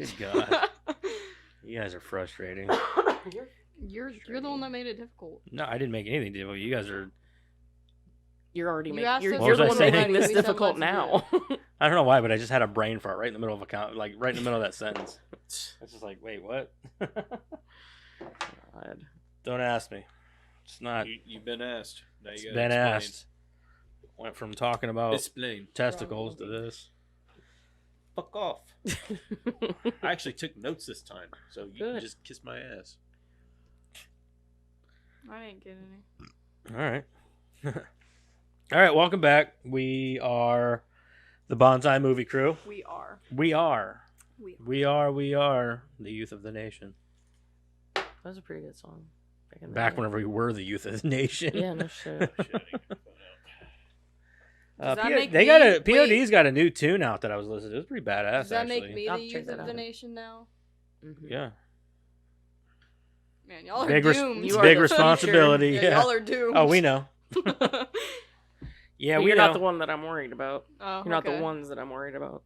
Good God. You guys are frustrating. You're the one that made it difficult. No, I didn't make anything difficult. You guys are... You're already You making. asked You're, us you're the to one say. making this We said difficult let's now. I don't know why, but I just had a brain fart right in the middle of right in the middle of that sentence. It's just like, wait, what? God. Don't ask me. It's not... You've been asked. Now It's you been gotta asked. Went from talking about explain. testicles to this. Fuck off. I actually took notes this time, so you can Good. just kiss my ass. I didn't get any. All right. All right, welcome back. We are the Bonsai Movie Crew. We are. We are the youth of the nation. That was a pretty good song. In the Back day. whenever we were the youth of the nation. Yeah, no shit. Does that make they got me- a POD's got a new tune out that I was listening to. It was pretty badass. Does that actually. make me I'll the check youth that of the out. nation now? Mhm. Yeah, Man, y'all are big, doomed. You are big the future. responsibility. Yeah, Yeah. y'all are doomed. Oh, we know. Yeah, But we you're know. not the one that I'm worried about. Oh, You're not the okay. ones that I'm worried about.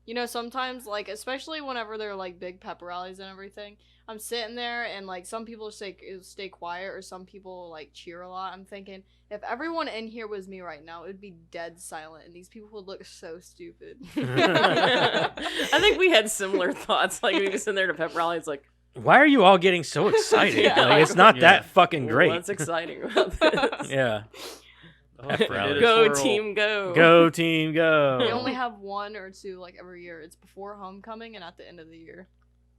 You know, sometimes, like, especially whenever they're, like, big pep rallies and everything, I'm sitting there and, like, some people stay quiet or some people, like, cheer a lot. I'm thinking, if everyone in here was me right now, it would be dead silent and these people would look so stupid. I think we had similar thoughts. Like, we just in there to pep rally. It's like, Why are you all getting so excited? Yeah. Like, it's not Yeah. that fucking great. what's exciting about this? Yeah. Pep rally. Go, team, go. Go team, go. We only have one or two, like, every year. It's before homecoming and at the end of the year.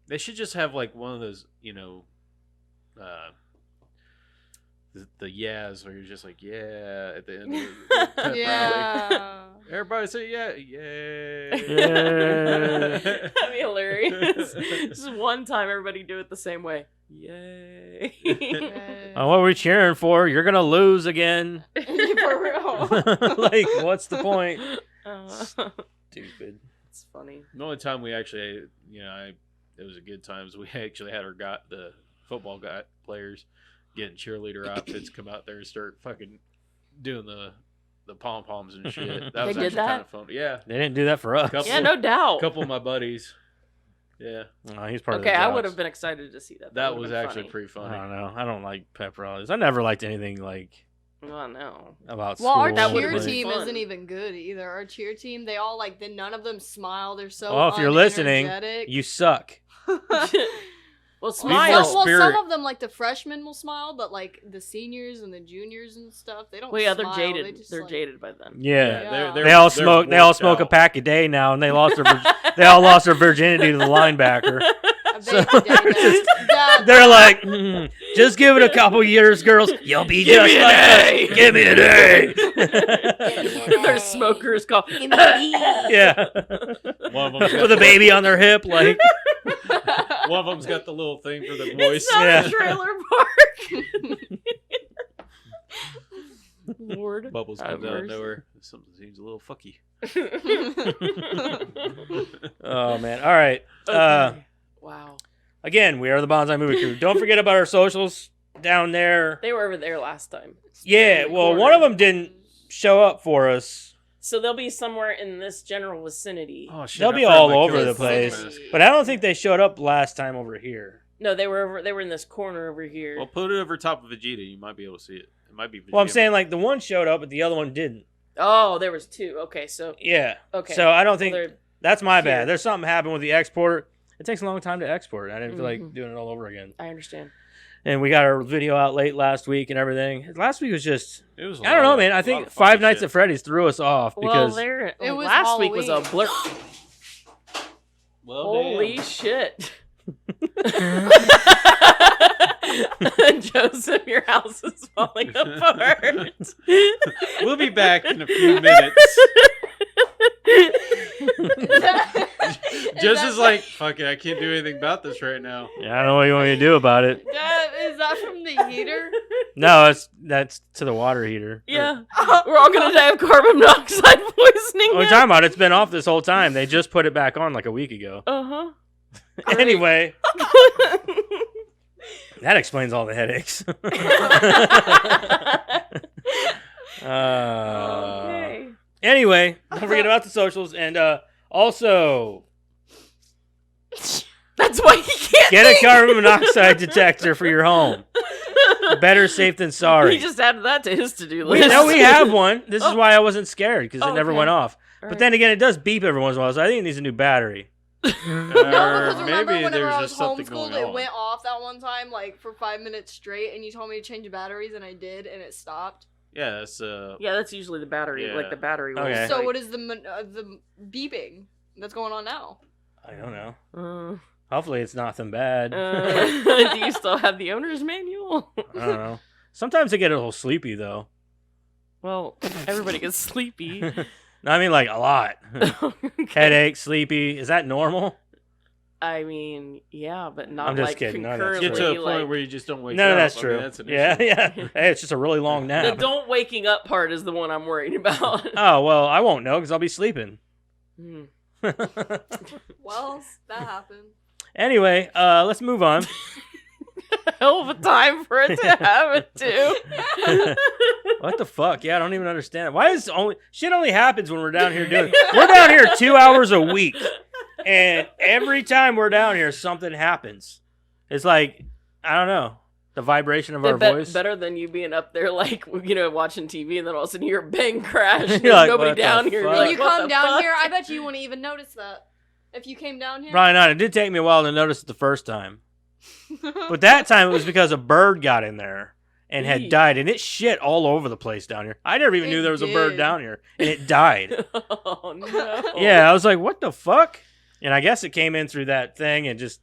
They should just have like one of those, the yeahs where you're just like, yeah, at the end of the pep rally. Yeah. Everybody say yeah, yay. Yeah. That'd be hilarious. Just one time, everybody do it the same way. Yay. Oh, what are we cheering for? You're gonna lose again. For real. Like, what's the point? Stupid. It's funny. The only time we actually, it was a good time is we actually had the football players getting cheerleader outfits come out there and start fucking doing the pom poms and shit. That was They did actually that? kind of fun. Yeah, They didn't do that for us. Couple- Yeah, no doubt. a couple of my buddies. Yeah, Oh, he's part Okay, of the I jobs. would have been excited to see that. that would've was been actually funny. pretty I funny. don't know. I don't like pep rallies. I never liked anything like Oh, no. about Well, our school. That cheer would've been team fun. isn't even good either. Our cheer team, they all like, then none of them smile. They're so Well, if you're listening, unenergetic. you suck. Well, Well, smile. some Spirit. of them, like the freshmen, will smile, but like the seniors and the juniors and stuff, they don't. Well, yeah, they're smile. jaded. They just, They're like, jaded by then. Yeah. Yeah. They're They all they're smoke. They all worked smoke a out. pack a day now, and they lost their. They all lost their virginity to the linebacker. They- So- that- They're like, just give it a couple years, girls. You'll be Give just me an like A." us. Give me an A. Their smokers call. Yeah. One of them's With a baby on their hip, like. One of them's got the little thing for the voice. It's not Yeah. a trailer park. Lord. Bubbles have comes out of mercy. nowhere. Something seems a little fucky. Oh man. All right. Okay. Wow. Again, we are the Bonsai Movie Crew. Don't forget about our socials down there. They were over there last time. Yeah. Well, one of them didn't show up for us. So they'll be somewhere in this general vicinity. Oh shit! They'll I be forgot all my over killer the place. mask. But I don't think they showed up last time over here. No, they were in this corner over here. Well, put it over top of Vegeta. You might be able to see it. It might be. Vegeta. Well, I'm saying like the one showed up, but the other one didn't. Oh, there was two. Okay, so Yeah. okay. So I don't think they're- that's my here. bad. There's something happened with the exporter. It takes a long time to export. I didn't feel like Mhm. doing it all over again. I understand. And we got our video out late last week and everything. Last week was just it was. I don't know, man. I think Five Nights at Freddy's threw us off Well, because there. It was last week was a Halloween. blur. Well, Holy damn. shit! Joseph, your house is falling apart. We'll be back in a few minutes. Just as like, fuck it, I can't do anything about this right now. yeah, I don't know what you want me to do about it. Is that from the heater? No, that's to the water heater. Yeah, we're all gonna die of carbon monoxide poisoning. What are you talking about? It's been off this whole time. They just put it back on like a week ago. Uh Anyway, huh. that explains all the headaches. Okay. Anyway, don't forget about the socials and also That's why he can't Get a think. carbon monoxide detector for your home. Better safe than sorry. He just added that to his to-do We list. know we have one. This is why I wasn't scared, because it never Okay. went off. All But then again, it does beep every once in a while, so I think it needs a new battery. No, because remember maybe whenever there's I was just something homeschooled, going it on. went off that one time, like for 5 minutes straight, and you told me to change the batteries, and I did, and it stopped. Yeah, that's Yeah, that's usually the battery. Yeah. Like the battery. will, Okay. So like- what is the beeping that's going on now? I don't know. Uh, Hopefully it's nothing bad. do you still have the owner's manual? I don't know. Sometimes I get a little sleepy, though. Well, everybody gets sleepy. No, I mean, like, a lot. Okay. Headache, sleepy. Is that normal? I mean, yeah, but not I'm just like kidding. No, that's concurrently. get to a point like, where you just don't wake No, up. that's I true. mean, that's an Yeah, issue. yeah. Hey, it's just a really long the nap. don't waking up part is the one I'm worried about. Oh, well, I won't know because I'll be sleeping. Hmm. Well, that happened. Anyway, let's move on. Hell of a time for it to happen too. What the fuck? Yeah, I don't even understand it. Why is shit only happens when we're down here doing We're down here 2 hours a week. And every time we're down here, something happens. It's like, I don't know, the vibration of our voice. Better than you being up there, like, watching TV, and then all of a sudden you hear a bang crash. And You're there's like, nobody what the down here. You're fuck? like, If you what come the down fuck? here, I bet you wouldn't even notice that. If you came down here. Probably not. It did take me a while to notice it the first time. But that time it was because a bird got in there and had Eee. died. And it shit all over the place down here. I never even It knew there was a bird did. down here. And it died. Oh no. Yeah, I was like, what the fuck? And I guess it came in through that thing and just.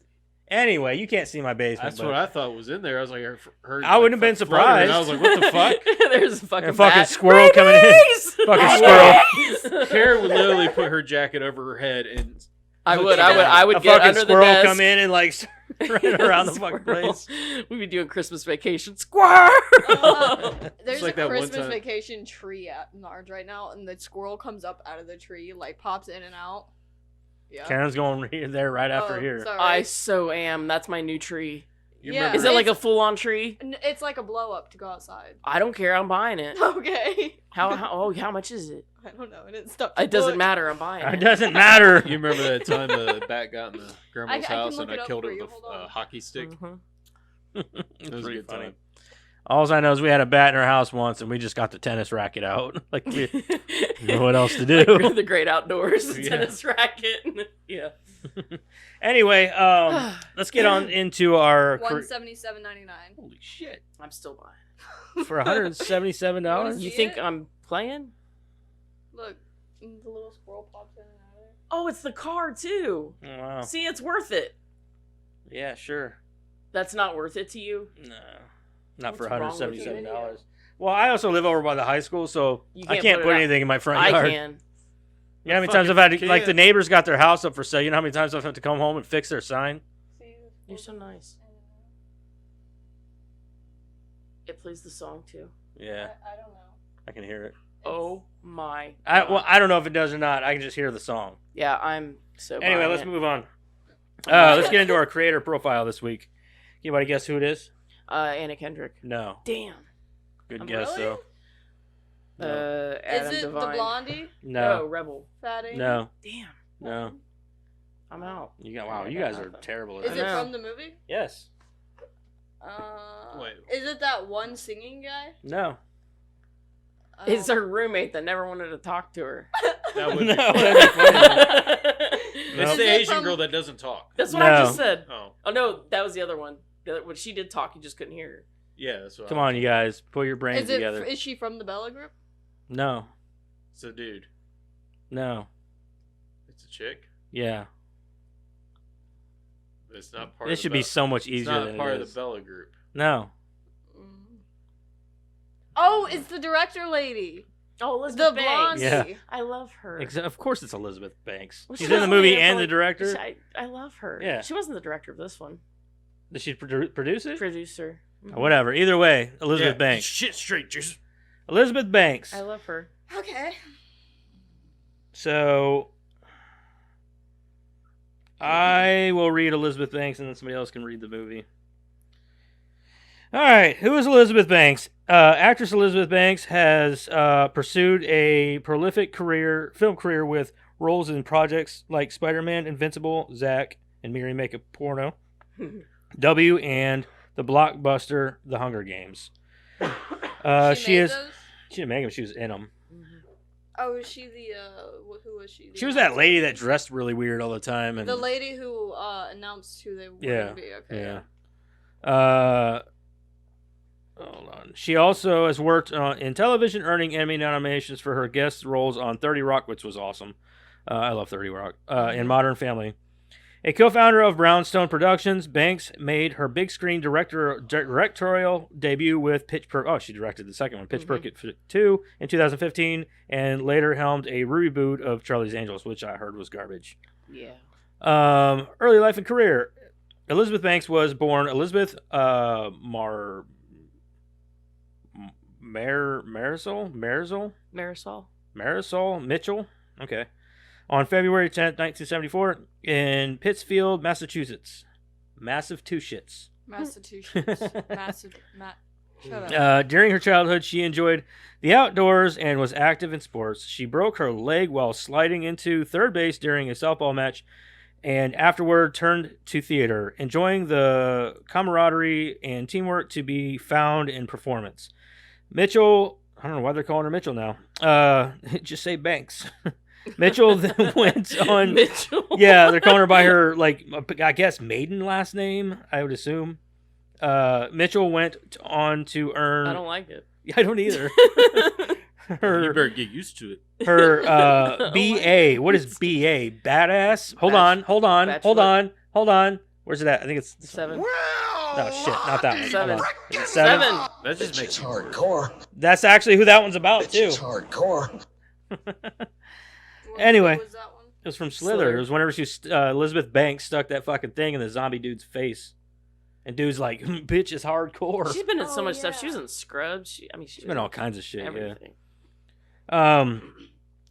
Anyway, you can't see my basement. That's but what I thought was in there. I was like, heard. I wouldn't have been fluttering, and I was like, what the fuck? There's a fucking, A fucking bat. squirrel coming in. Rabies! Fucking squirrel. Rabies! Karen would literally put her jacket over her head and I would a get fucking under the squirrel desk. come in and like run around the fucking Squirrel. place. We'd be doing Christmas vacation. Squirrel! There's like a that one Christmas time- vacation tree at Nards right now, and the squirrel comes up out of the tree, like pops in and out. Yeah. Karen's going there right after Oh, here. sorry. I so am. That's my new tree. you Yeah. remember Is it like a It's- full-on tree? It's like a blow up to go outside. I don't care. I'm buying it. Okay. How much is it? I don't know. I didn't stop. It doesn't matter. I'm buying It it. doesn't matter. You remember that time the bat got in the grandma's I can house look and it I up killed for it you. with Hold a on. hockey stick? Mhm. It was a Pretty good funny. time. All I know is we had a bat in our house once, and we just got the tennis racket out. Like, we didn't know what else to do. Like the great outdoors, Yeah. tennis racket. Yeah. Anyway, let's get on into our. 177.99. Holy shit! I'm still buying. For $177. You See think it? I'm playing? Look, the little squirrel pops in and out of there. Oh, it's the car too. Wow. See, it's worth it. Yeah, sure. That's not worth it to you. No, not for What's wrong with you? $177. Well, I also live over by the high school, so You I can't can't put put it out. anything in my front I yard. can. You know how many times I've fucking had to, like, the kid. neighbors got their house up for sale. You know how many times I've had to come home and fix their sign? See, the You're so squirrel nice. pops in and It plays the song too. Yeah, out. I don't know. I can hear it. Oh my. I don't know if it does or not. I can just hear the song. Yeah, I'm so. Anyway, buying let's it. move on. Let's get into our creator profile this week. Anybody guess who it is? Anna Kendrick. No. Damn. Good I'm guess, really? though. No. Adam Is it Devine. the blondie? No, No. Rebel. Fatty? No. Damn. No. I'm out. Wow, you guys are terrible. Is At it this. know. from the movie? Yes. Wait. Is it that one singing guy? No. I It's don't- her roommate that never wanted to talk to her. That would No, be that'd be funny. It's Is the it Asian from- girl that doesn't talk. That's what I No. just said. Oh, Oh no, that was the other one. When she did talk, you just couldn't hear her. yeah, that's what. Come on, you guys. Put your brains Is it? together. Is she from the Bella Group? No. It's a dude. No. It's a chick. Yeah. It's not part. This of should the be so much It's easier not than part it of is. the Bella group. No. Oh, it's the director lady. Oh, Elizabeth The Banks. blondie. Yeah. I love her. Of course it's Elizabeth Banks. Well, She's she in the was movie only in it and for, the like- director. I love her. Yeah. She wasn't the director of this one. Did she produce it? Producer. Mhm. Whatever. Either way, Elizabeth Yeah, Banks. Shit straight, just. Elizabeth Banks. I love her. Okay. So I will read Elizabeth Banks, and then somebody else can read the movie. All right, who is Elizabeth Banks? Actress Elizabeth Banks has pursued a prolific film career with roles in projects like Spider-Man, Invincible, Zack, and Miri Make a Porno. W and the blockbuster The Hunger Games. She made is. those? She didn't make them. She was in them. Oh, was she the who was she? The She was that lady that dressed really weird all the time. And The lady who announced who they were Yeah, going to be. Okay. yeah. Hold on. She also has worked in television, earning Emmy nominations for her guest roles on 30 Rock, which was awesome. I love 30 Rock. And Modern Family. A co-founder of Brownstone Productions, Banks made her big screen directorial debut with Pitch Perfect. Oh, she directed the second one, Pitch Perfect 2 in 2015, and later helmed a reboot of Charlie's Angels, which I heard was garbage. Yeah. Early life and career. Elizabeth Banks was born Elizabeth Marisol Mitchell. Okay. On February 10th, 1974, in Pittsfield, Massachusetts. Massive two shits. Massachusetts. Shut up. During her childhood, she enjoyed the outdoors and was active in sports. She broke her leg while sliding into third base during a softball match, and afterward turned to theater, enjoying the camaraderie and teamwork to be found in performance. Mitchell, I don't know why they're calling her Mitchell now. Just say Banks. Mitchell then went on. Mitchell. Yeah, they're calling her by her, like, I guess, maiden last name, I would assume. Mitchell went on to earn. I don't like it. I don't either. You her better get used to it. her BA. What is BA? Badass? Hold on. Bachelor. Where's it at? I think it's 7. Oh shit, not that one. 7. Hold on. Is it 7? 7. That just makes It's hardcore. That's actually who that one's about too. It's hardcore. Anyway. What was that one? It was from Slither. It was whenever she was, Elizabeth Banks stuck that fucking thing in the zombie dude's face. And dude's like, bitch is hardcore. She's been in so Oh, much stuff. yeah. She was in Scrubs. She's She's been all kinds of shit, everything. yeah.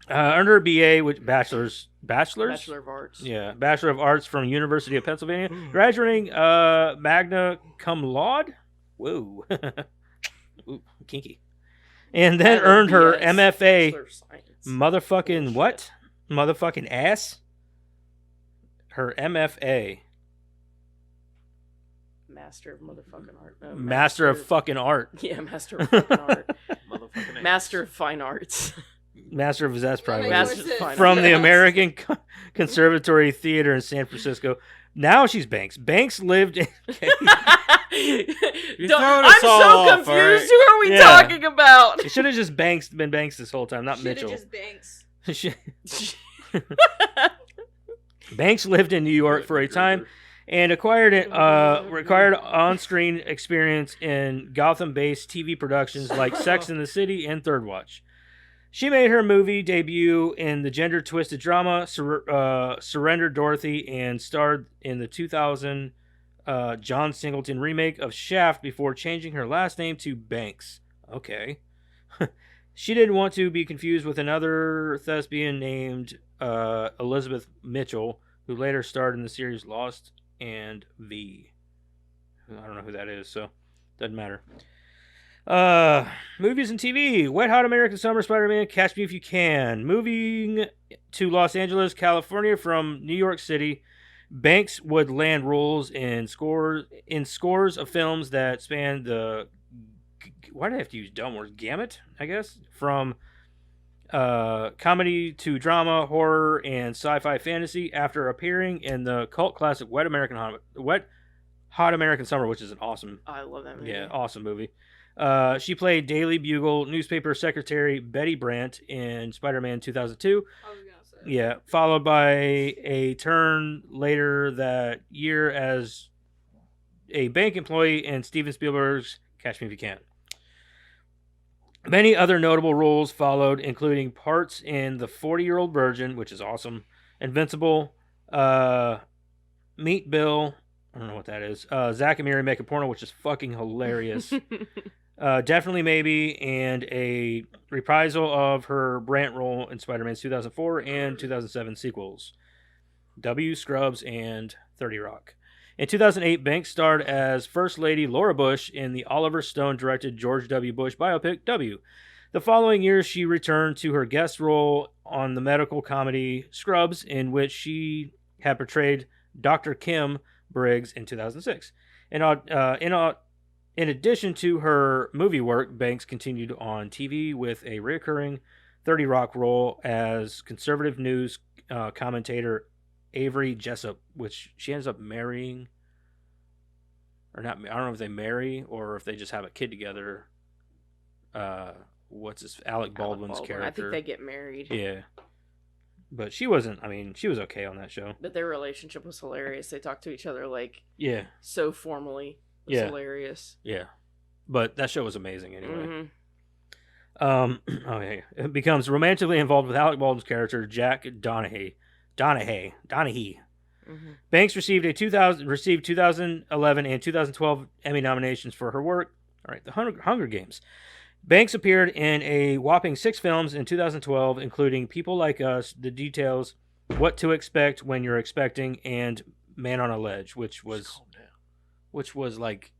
Under her BA, which bachelor's? Bachelor of Arts. Yeah, Bachelor of Arts from University of Pennsylvania, graduating magna cum laude. Whoa, ooh, kinky. And then earned her BS, MFA. Bachelor of Science. Motherfucking Bullshit. what? Motherfucking ass. Her MFA, Master of motherfucking art. No, Master of fucking art, Yeah, Master of fucking art. motherfucking Master of Fine Arts. Master of that's probably That what it makes is. Master more of sense. Fine From the Arts. American Conservatory Theater in San Francisco. Now she's Banks. Banks lived in. Okay. You're Don't- throwing I'm us all so off, confused. alright? Who are we Yeah. talking about? It should have just been Banks this whole time, not Shoulda Mitchell. just Banks. Banks lived in New York for a time and required on-screen experience in Gotham-based TV productions like Sex and the City and Third Watch. She made her movie debut in the gender-twisted drama Surrender Dorothy and starred in the 2000 John Singleton remake of Shaft before changing her last name to Banks. Okay. She didn't want to be confused with another thespian named Elizabeth Mitchell, who later starred in the series Lost and V. I don't know who that is, so doesn't matter. Movies and TV. Wet Hot American Summer, Spider-Man, Catch Me If You Can. Moving to Los Angeles, California from New York City, Banks would land roles in scores of films that span the... Why do I have to use dumb words? Gamut, I guess? From comedy to drama, horror, and sci-fi fantasy after appearing in the cult classic Wet Hot American Summer, which is an awesome, I love that movie. awesome movie. She played Daily Bugle newspaper secretary Betty Brant in Spider-Man 2002. I was gonna say. Yeah, followed by a turn later that year as a bank employee in Steven Spielberg's Catch Me If You Can. Many other notable roles followed, including parts in The 40-Year-Old Virgin, which is awesome, Invincible, Meet Bill, I don't know what that is, Zack and Miri Make a Porno, which is fucking hilarious, Definitely Maybe, and a reprisal of her Brant role in Spider-Man's 2004 and 2007 sequels, W, Scrubs, and 30 Rock. In 2008, Banks starred as First Lady Laura Bush in the Oliver Stone-directed George W. Bush biopic, W. The following year, she returned to her guest role on the medical comedy Scrubs, in which she had portrayed Dr. Kim Briggs in 2006. In addition to her movie work, Banks continued on TV with a recurring 30 Rock role as conservative news commentator Avery Jessup, which she ends up marrying. Or not, I don't know if they marry or if they just have a kid together. What's his Alec Baldwin's character? I think they get married. Yeah. But she wasn't, she was okay on that show. But their relationship was hilarious. They talked to each other like Yeah. so formally. It was hilarious. Yeah. But that show was amazing anyway. Mm-hmm. It becomes romantically involved with Alec Baldwin's character Jack Donaghy. Mm-hmm. Banks received 2011 and 2012 Emmy nominations for her work. All right, The Hunger Games. Banks appeared in a whopping 6 films in 2012, including People Like Us, The Details, What to Expect When You're Expecting, and Man on a Ledge, which was like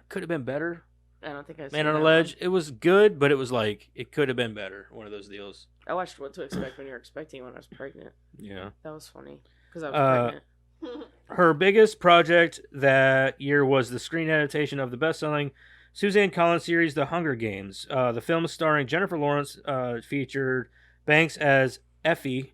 could have been better. I don't think I've Man seen on a that Ledge. one. It was good, but it was like it could have been better. One of those deals. I watched What to Expect When You're Expecting when I was pregnant. Yeah. That was funny because I was pregnant. Her biggest project that year was the screen adaptation of the best-selling Suzanne Collins series, The Hunger Games. The film starring Jennifer Lawrence featured Banks as Effie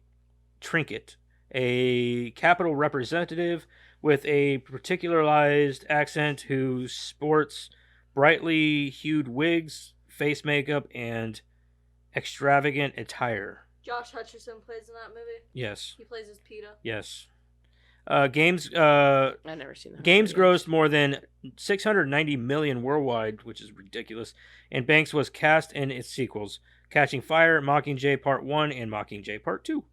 Trinket, a Capitol representative with a particularized accent who sports brightly hued wigs, face makeup, and extravagant attire. Josh Hutcherson plays in that movie. Yes. He plays as PETA. Yes. Games I've never seen that. Games grossed more than 690 million worldwide, which is ridiculous, and Banks was cast in its sequels, Catching Fire, Mockingjay Part 1, and Mockingjay Part 2.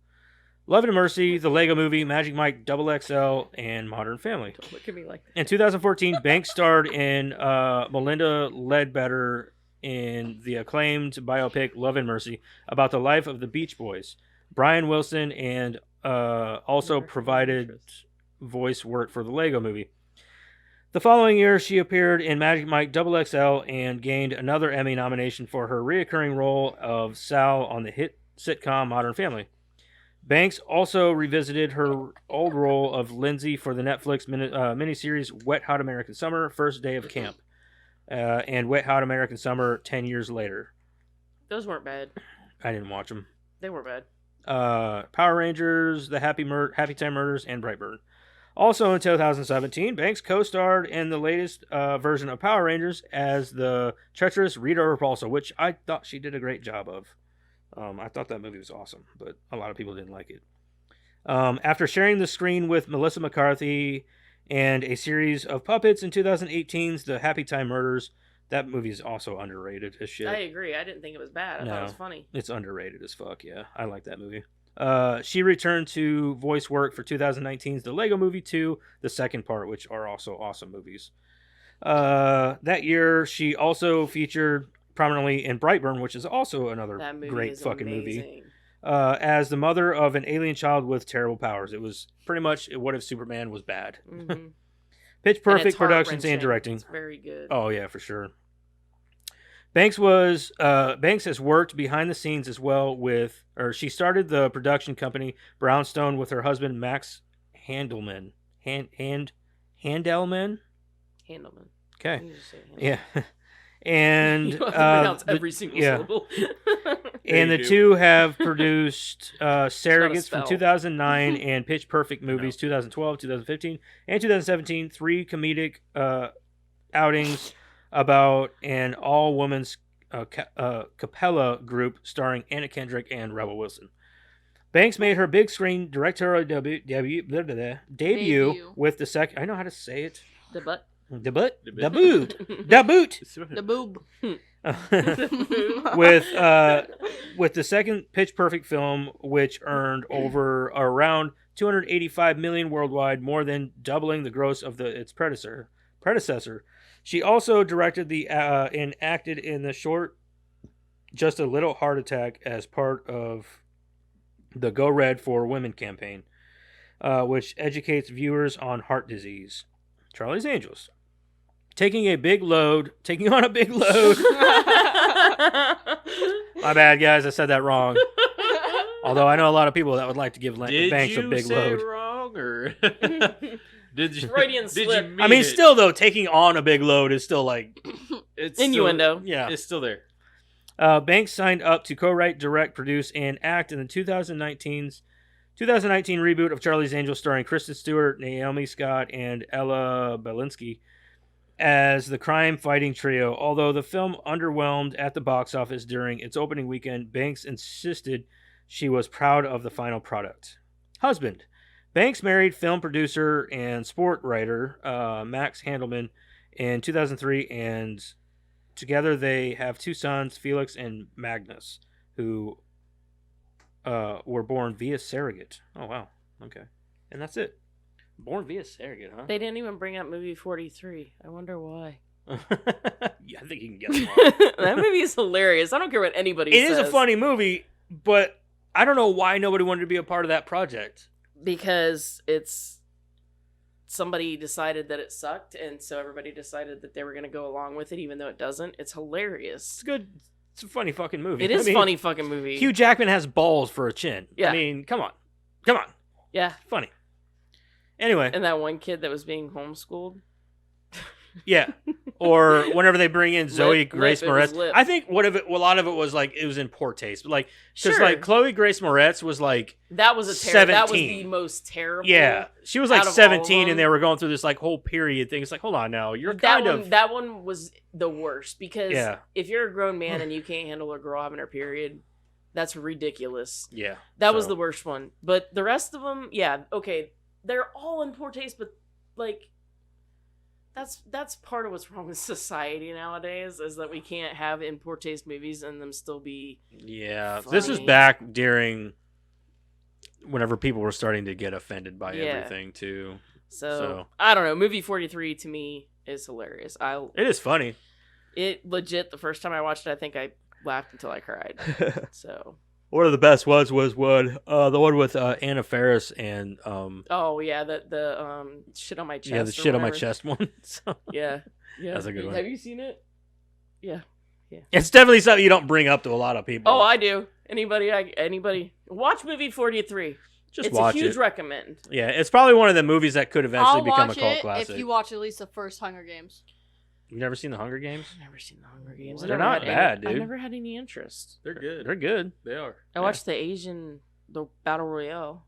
Love and Mercy, The Lego Movie, Magic Mike XXL, and Modern Family. Don't look at me like that. In 2014, Banks starred in Melinda Ledbetter in the acclaimed biopic Love and Mercy about the life of the Beach Boys. Brian Wilson and also provided voice work for the Lego Movie. The following year, she appeared in Magic Mike XXL and gained another Emmy nomination for her recurring role of Sal on the hit sitcom Modern Family. Banks also revisited her old role of Lindsay for the Netflix miniseries Wet Hot American Summer, First Day of Camp, and Wet Hot American Summer 10 Years Later. Those weren't bad. I didn't watch them. They were bad. Power Rangers, The Happy Time Murders, and Brightburn. Also in 2017, Banks co-starred in the latest version of Power Rangers as the treacherous Rita Repulsa, which I thought she did a great job of. I thought that movie was awesome, but a lot of people didn't like it. After sharing the screen with Melissa McCarthy and a series of puppets in 2018's The Happy Time Murders, that movie is also underrated as shit. I agree. I didn't think it was bad. I thought it was funny. It's underrated as fuck, yeah. I like that movie. She returned to voice work for 2019's The Lego Movie 2, the second part, which are also awesome movies. That year, she also featured prominently in Brightburn, which is also another great fucking movie. As the mother of an alien child with terrible powers. It was pretty much What If Superman Was Bad. Mm-hmm. Pitch Perfect productions and directing. It's very good. Oh, yeah, for sure. Banks has worked behind the scenes as well she started the production company Brownstone with her husband Max Handelman. Handelman? Handelman. Okay. You just say Handelman. Yeah. And you have to pronounce every single syllable. And the two have produced Surrogates from 2009 and Pitch Perfect movies 2012, 2015, and 2017. 3 comedic outings about an all-women's cappella group starring Anna Kendrick and Rebel Wilson. Banks made her big screen directorial debut with the second. I know how to say it. The boob. with the second Pitch Perfect film, which earned around 285 million worldwide, more than doubling the gross of its predecessor. She also directed and acted in the short Just a Little Heart Attack as part of the Go Red for Women campaign, which educates viewers on heart disease. Charlie's Angels. Taking on a big load. My bad, guys. I said that wrong. Although I know a lot of people that would like to give Banks a big load. Wrong? wrong, or did you Freudian did slip. you mean I mean, it? still though, taking on a big load is still like, It's Innuendo. yeah. It's still there. Banks signed up to co-write, direct, produce, and act in the 2019 reboot of Charlie's Angels, starring Kristen Stewart, Naomi Scott, and Ella Balinski as the crime-fighting trio. Although the film underwhelmed at the box office during its opening weekend, Banks insisted she was proud of the final product. Husband. Banks married film producer and sport writer Max Handelman in 2003, and together they have two sons, Felix and Magnus, who were born via surrogate. Oh, wow. Okay. And that's it. Born via surrogate, huh? They didn't even bring up movie 43. I wonder why. Yeah, I think you can guess why. That movie is hilarious. I don't care what anybody It says. is a funny movie, but I don't know why nobody wanted to be a part of that project. Because it's somebody decided that it sucked, and so everybody decided that they were going to go along with it, even though it doesn't. It's hilarious. It's good. It's a funny fucking movie. It is I mean, funny fucking movie. Hugh Jackman has balls for a chin. Yeah. I mean, come on. Come on. Yeah. Funny. Anyway, And that one kid that was being homeschooled. yeah. Or whenever they bring in Zoe Lip, Grace it was Moretz. lip. I think a lot of it was like it was in poor taste. But like, because Sure. like Chloe Grace Moretz was like, That was that was 17. the most terrible. yeah, she was like Out of all of 17, them. and they were going through this like whole period thing. It's like, hold on now, you're kind of That one was the worst because Yeah. if you're a grown man and you can't handle a girl having her period, that's ridiculous. yeah. That was So- the worst one. But the rest of them, yeah, okay, they're all in poor taste, but like that's part of what's wrong with society nowadays is that we can't have in poor taste movies and them still be Yeah, this was funny. back during whenever people were starting to get offended by Yeah. everything too. So. I don't know. Movie 43 to me is hilarious. It is funny. It legit the first time I watched it, I think I laughed until I cried. So One of the best was the one with Anna Faris and oh yeah, the shit on my chest. yeah, the or shit on my whatever. chest one. So, Yeah. That's a good one. Have you seen it? Yeah. it's definitely something you don't bring up to a lot of people. Oh, I do. Anybody watch movie 43. just It's watch a huge it. recommend. Yeah, it's probably one of the movies that could eventually I'll become a watch cult it classic. if you watch at least the first Hunger Games. You've never seen the Hunger Games? I've never seen the Hunger Games. They're I never not had bad, I've dude. never had any interest. They're good. They're good. They are. I watched the Battle Royale.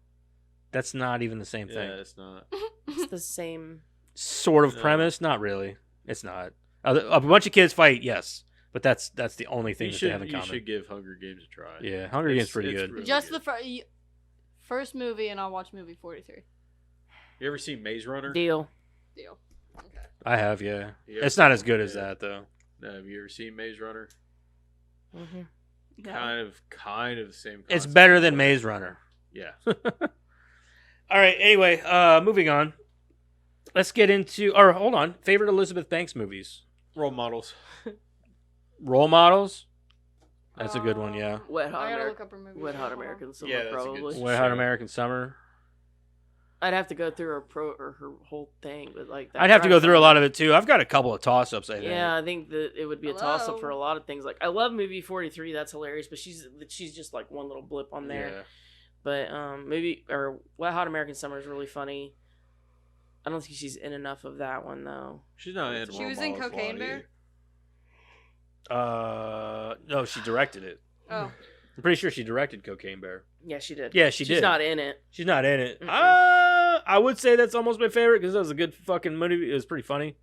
That's not even the same Yeah, thing. it's not. It's the same. Sort of No. premise, not really. It's not. A bunch of kids fight, yes, but that's the only thing that they have in You common. should give Hunger Games a try. Yeah, Hunger Games pretty good. really Just good. the first movie, and I'll watch movie 43. You ever seen Maze Runner? Deal. Deal. Okay. I have, yeah. You ever It's not seen- as good as yeah. that though. No, have you ever seen Maze Runner? Mm-hmm. Kind of the same. It's concept. better than Maze Runner. Yeah. All right. Anyway, moving on. Let's get into. Or hold on. Favorite Elizabeth Banks movies. Role models. Role models. That's a good one. Yeah. Wet Hot I gotta Ameri- look up her movie. Wet Hot Hold on. American Summer, Yeah, that's a good probably. one. Wet Hot Sure. American Summer. I'd have to go through her whole thing, but like I'd have to go through a lot of it too. I've got a couple of toss-ups. I think. Yeah, I think that it would be a toss up Hello? for a lot of things. Like I love movie 43, that's hilarious, but she's just like one little blip on there. Yeah. But maybe or Wet Hot American Summer is really funny. I don't think she's in enough of that one though. She's not in. She Role was in Models a Cocaine lot Bear? either. No, she directed it. Oh, I'm pretty sure she directed Cocaine Bear. Yeah, she did. Yeah, she She's did. not in it. She's not in it. Mm-mm. I would say that's almost my favorite because that was a good fucking movie. It was pretty funny.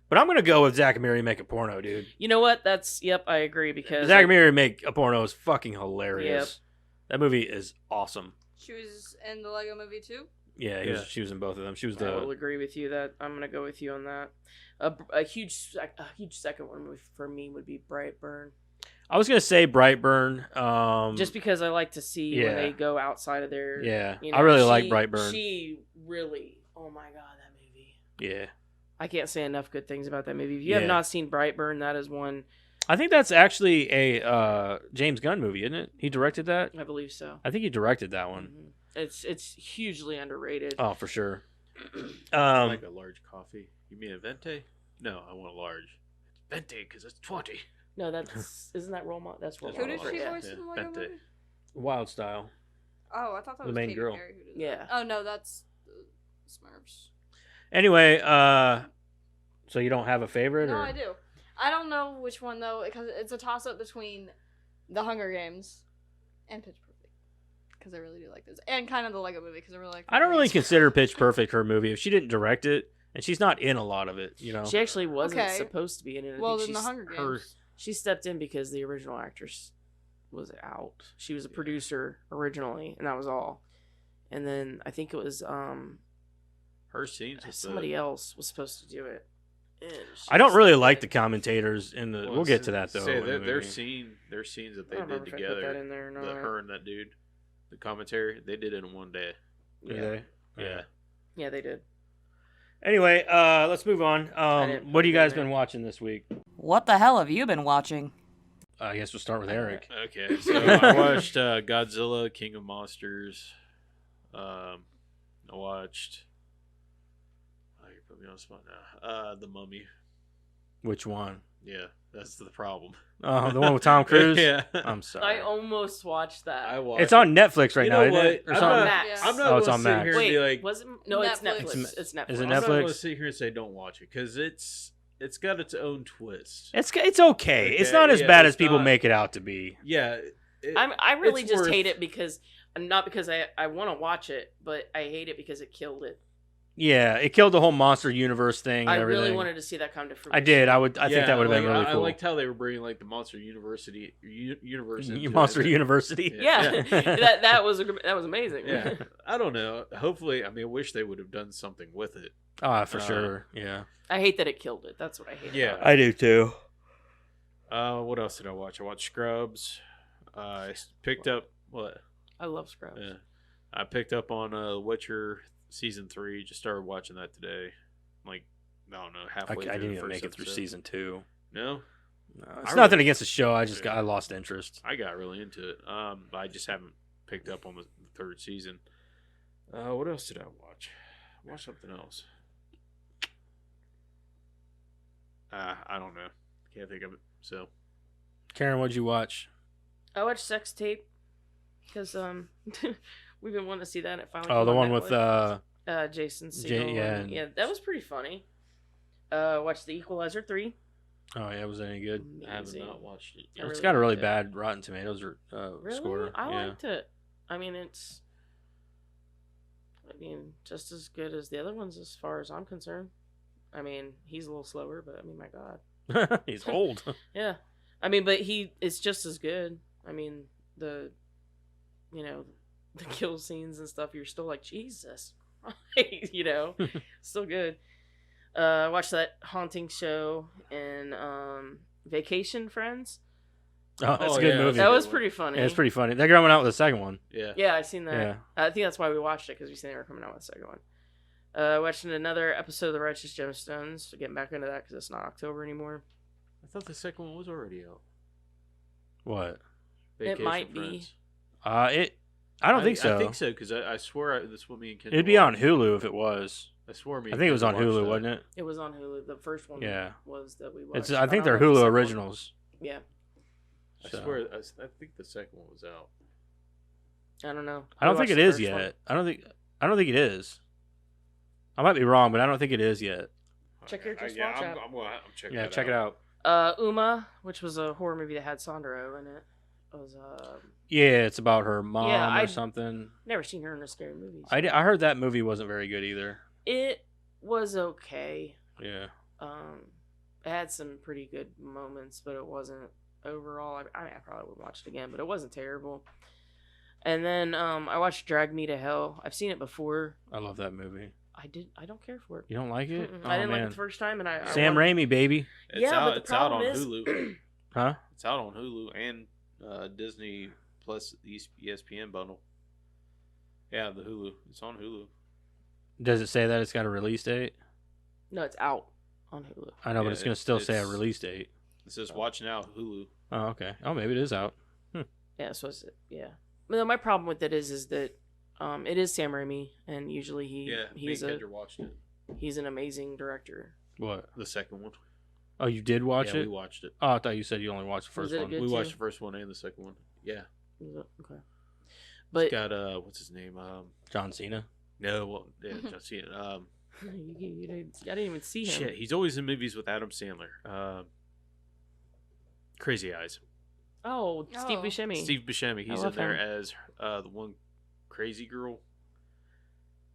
But I'm gonna go with Zack and Miri Make a Porno, dude. You know what? Yep, I agree because Zack and Miri Make a Porno is fucking hilarious. That movie is awesome. she was in the Lego Movie too. Yeah, Yeah. she was in both of them. She was I will the agree with you that I'm gonna go with you on that. A huge second one for me would be Brightburn. I was gonna say Brightburn. Just because I like to see when yeah. they go outside of their. Yeah, you I really like she- Brightburn. She really, oh my god, that movie! Yeah, I can't say enough good things about that movie. If you Yeah. have not seen Brightburn, that is one. I think that's actually a James Gunn movie, isn't it? He directed that. I believe so. I think he directed that one. Mhm. It's hugely underrated. Oh, for sure. I like a large coffee. You mean a venti? No, I want a large. It's venti because it's 20. No, that's isn't that role model? That's role Who did model. she yeah. voice in the Lego Bente. Movie? Wild Style. Oh, I thought that The was main Katy girl. Perry who did Yeah. that. Oh no, that's Smurfs. Anyway, so you don't have a favorite? No, or? I do. I don't know which one though, because it's a toss up between The Hunger Games and Pitch Perfect, because I really do like this, and kind of the Lego Movie, because I really like. I don't really movies. consider Pitch Perfect her movie if she didn't direct it, and she's not in a lot of it. You know. She actually wasn't Okay. supposed to be in it. I Well, think then The she's- Hunger Games. She stepped in because the original actress was out. She was a producer originally, and that was all. And then I think it was Her scenes with somebody else was supposed to do it. And she I don't just really stepped like in. the commentators in the. We'll get to that though. Say, in the their movie. their scenes that I they don't did remember if I put that together, in there or not. her and that dude, the commentary, they did it in one day. Do Yeah. they? Yeah. Yeah, they did. Anyway, let's move on. didn't What have you put it in guys there. been watching this week? What the hell have you been watching? I guess we'll start with Eric. Okay, so I watched Godzilla, King of Monsters. I watched. Oh, you put me on the spot now. The Mummy. Which one? Yeah, that's the problem. Oh, the one with Tom Cruise. yeah, I'm sorry. I almost watched that. I watched. It's on Netflix right You now, know isn't it? what? Or I'm something? not- Max. I'm not Oh, it's gonna on sit Max. here and Wait, be like, was it? No, it's Netflix. Netflix. It's Netflix. Is it I'm not Netflix? gonna sit here and say don't watch it because it's got its own twist. It's okay. It's Okay, not as yeah, bad it's as people not- make it out to be. Yeah, I really it's just worth- hate it because not because I want to watch it, but I hate it because it killed it. Yeah, it killed the whole monster universe thing. And I everything. really wanted to see that come to fruition. I did. I think that would have been really I cool. liked how they were bringing like the Monster University universe. into Monster it. University. Yeah, Yeah. that was amazing. Yeah, I don't know. Hopefully, I mean, I wish they would have done something with it. For sure. Yeah. I hate that it killed it. That's what I hate. Yeah. about it. I do too. What else did I watch? I watched Scrubs. I picked up what? I love Scrubs. Yeah, I picked up on Witcher season 3. Just started watching that today. Like, I don't know, I halfway. didn't through the even make first it through episode. season 2. No, No, it's I nothing really- against the show. I just Yeah. I lost interest. I got really into it. But I just haven't picked up on the third season. What else did I watch? I watched something else. I don't know. Can't think of it. So Karen, what'd you watch? I watched Sex Tape because we've been wanting to see that. It finally. Oh, came the on one with Netflix. Jason Segel. yeah. Yeah, that was pretty funny. Watched The Equalizer 3. Oh yeah, was it any good? I have Amazing. not watched it. I It's really got a really liked it. bad Rotten Tomatoes Really? score. I Yeah. liked it. I mean, it's. I mean, just as good as the other ones, as far as I'm concerned. I mean, he's a little slower, but I mean, my God. He's old. Yeah, I mean, but it's just as good. I mean, the kill scenes and stuff. You're still like, Jesus, still good. I watched that haunting show in Vacation Friends. Oh, that's Oh, a good yeah, movie. That good was one. pretty funny. Yeah, it's pretty funny. That girl went out with the second one. Yeah. Yeah, I seen that. Yeah. I think that's why we watched it because we seen they were coming out with the second one. Watching another episode of The Righteous Gemstones. Getting back into that because it's not October anymore. I thought the second one was already out. What? It might be. Friends. I don't think so. I think so because I swear that's what me and Ken. It'd be on Hulu if it was. I swore me. I think it was on Hulu, wasn't it? It was on Hulu. The first one Yeah. was that we watched. It's. I think don't they're know if the Hulu second one- originals. Yeah. I So. swear. I think the second one was out. I don't know. I don't We think watched it the is first one. yet. I don't think it is. I might be wrong, but I don't think it is yet. Check your Just yeah, Watch I'm, app. I'm checking. Yeah, that check it out. Uma, which was a horror movie that had Sandra Oh in it. Was Yeah, it's about her mom Yeah, or I- something. never seen her in a scary movie. I heard that movie wasn't very good either. It was okay. Yeah. It had some pretty good moments, but it wasn't overall. I mean, I probably would watch it again, but it wasn't terrible. And then I watched Drag Me to Hell. I've seen it before. I love that movie. I don't care for it. You don't like it? Mm-mm. Oh, I didn't like man. it the first time, and I Sam wanted- Raimi, baby. It's Yeah, out. but the It's out on problem is- Hulu. Huh? It's out on Hulu and Disney Plus ESPN bundle. Yeah, the Hulu. It's on Hulu. Does it say that it's got a release date? No, it's out on Hulu. I know, but Yeah, it's going to still say a it's- release date. It says watch now Hulu. Oh, okay. Oh, maybe it is out. Yeah, so it's, yeah. But no, my problem with it is that it is Sam Raimi, and usually Yeah, me he's and a Kendra watched it. he's an amazing director. What? The second one. Oh, you did watch yeah, it? we watched it. Oh, I thought you said you only watched the Was first it a one. good- We too? watched the first one and the second one. Yeah. Okay. It's But got what's his name? John Cena. No, well, yeah, John Cena. I didn't even see him. Shit, he's always in movies with Adam Sandler. Crazy Eyes. Oh, Steve Oh. Buscemi. Steve Buscemi. He's in love there him. as the one crazy girl.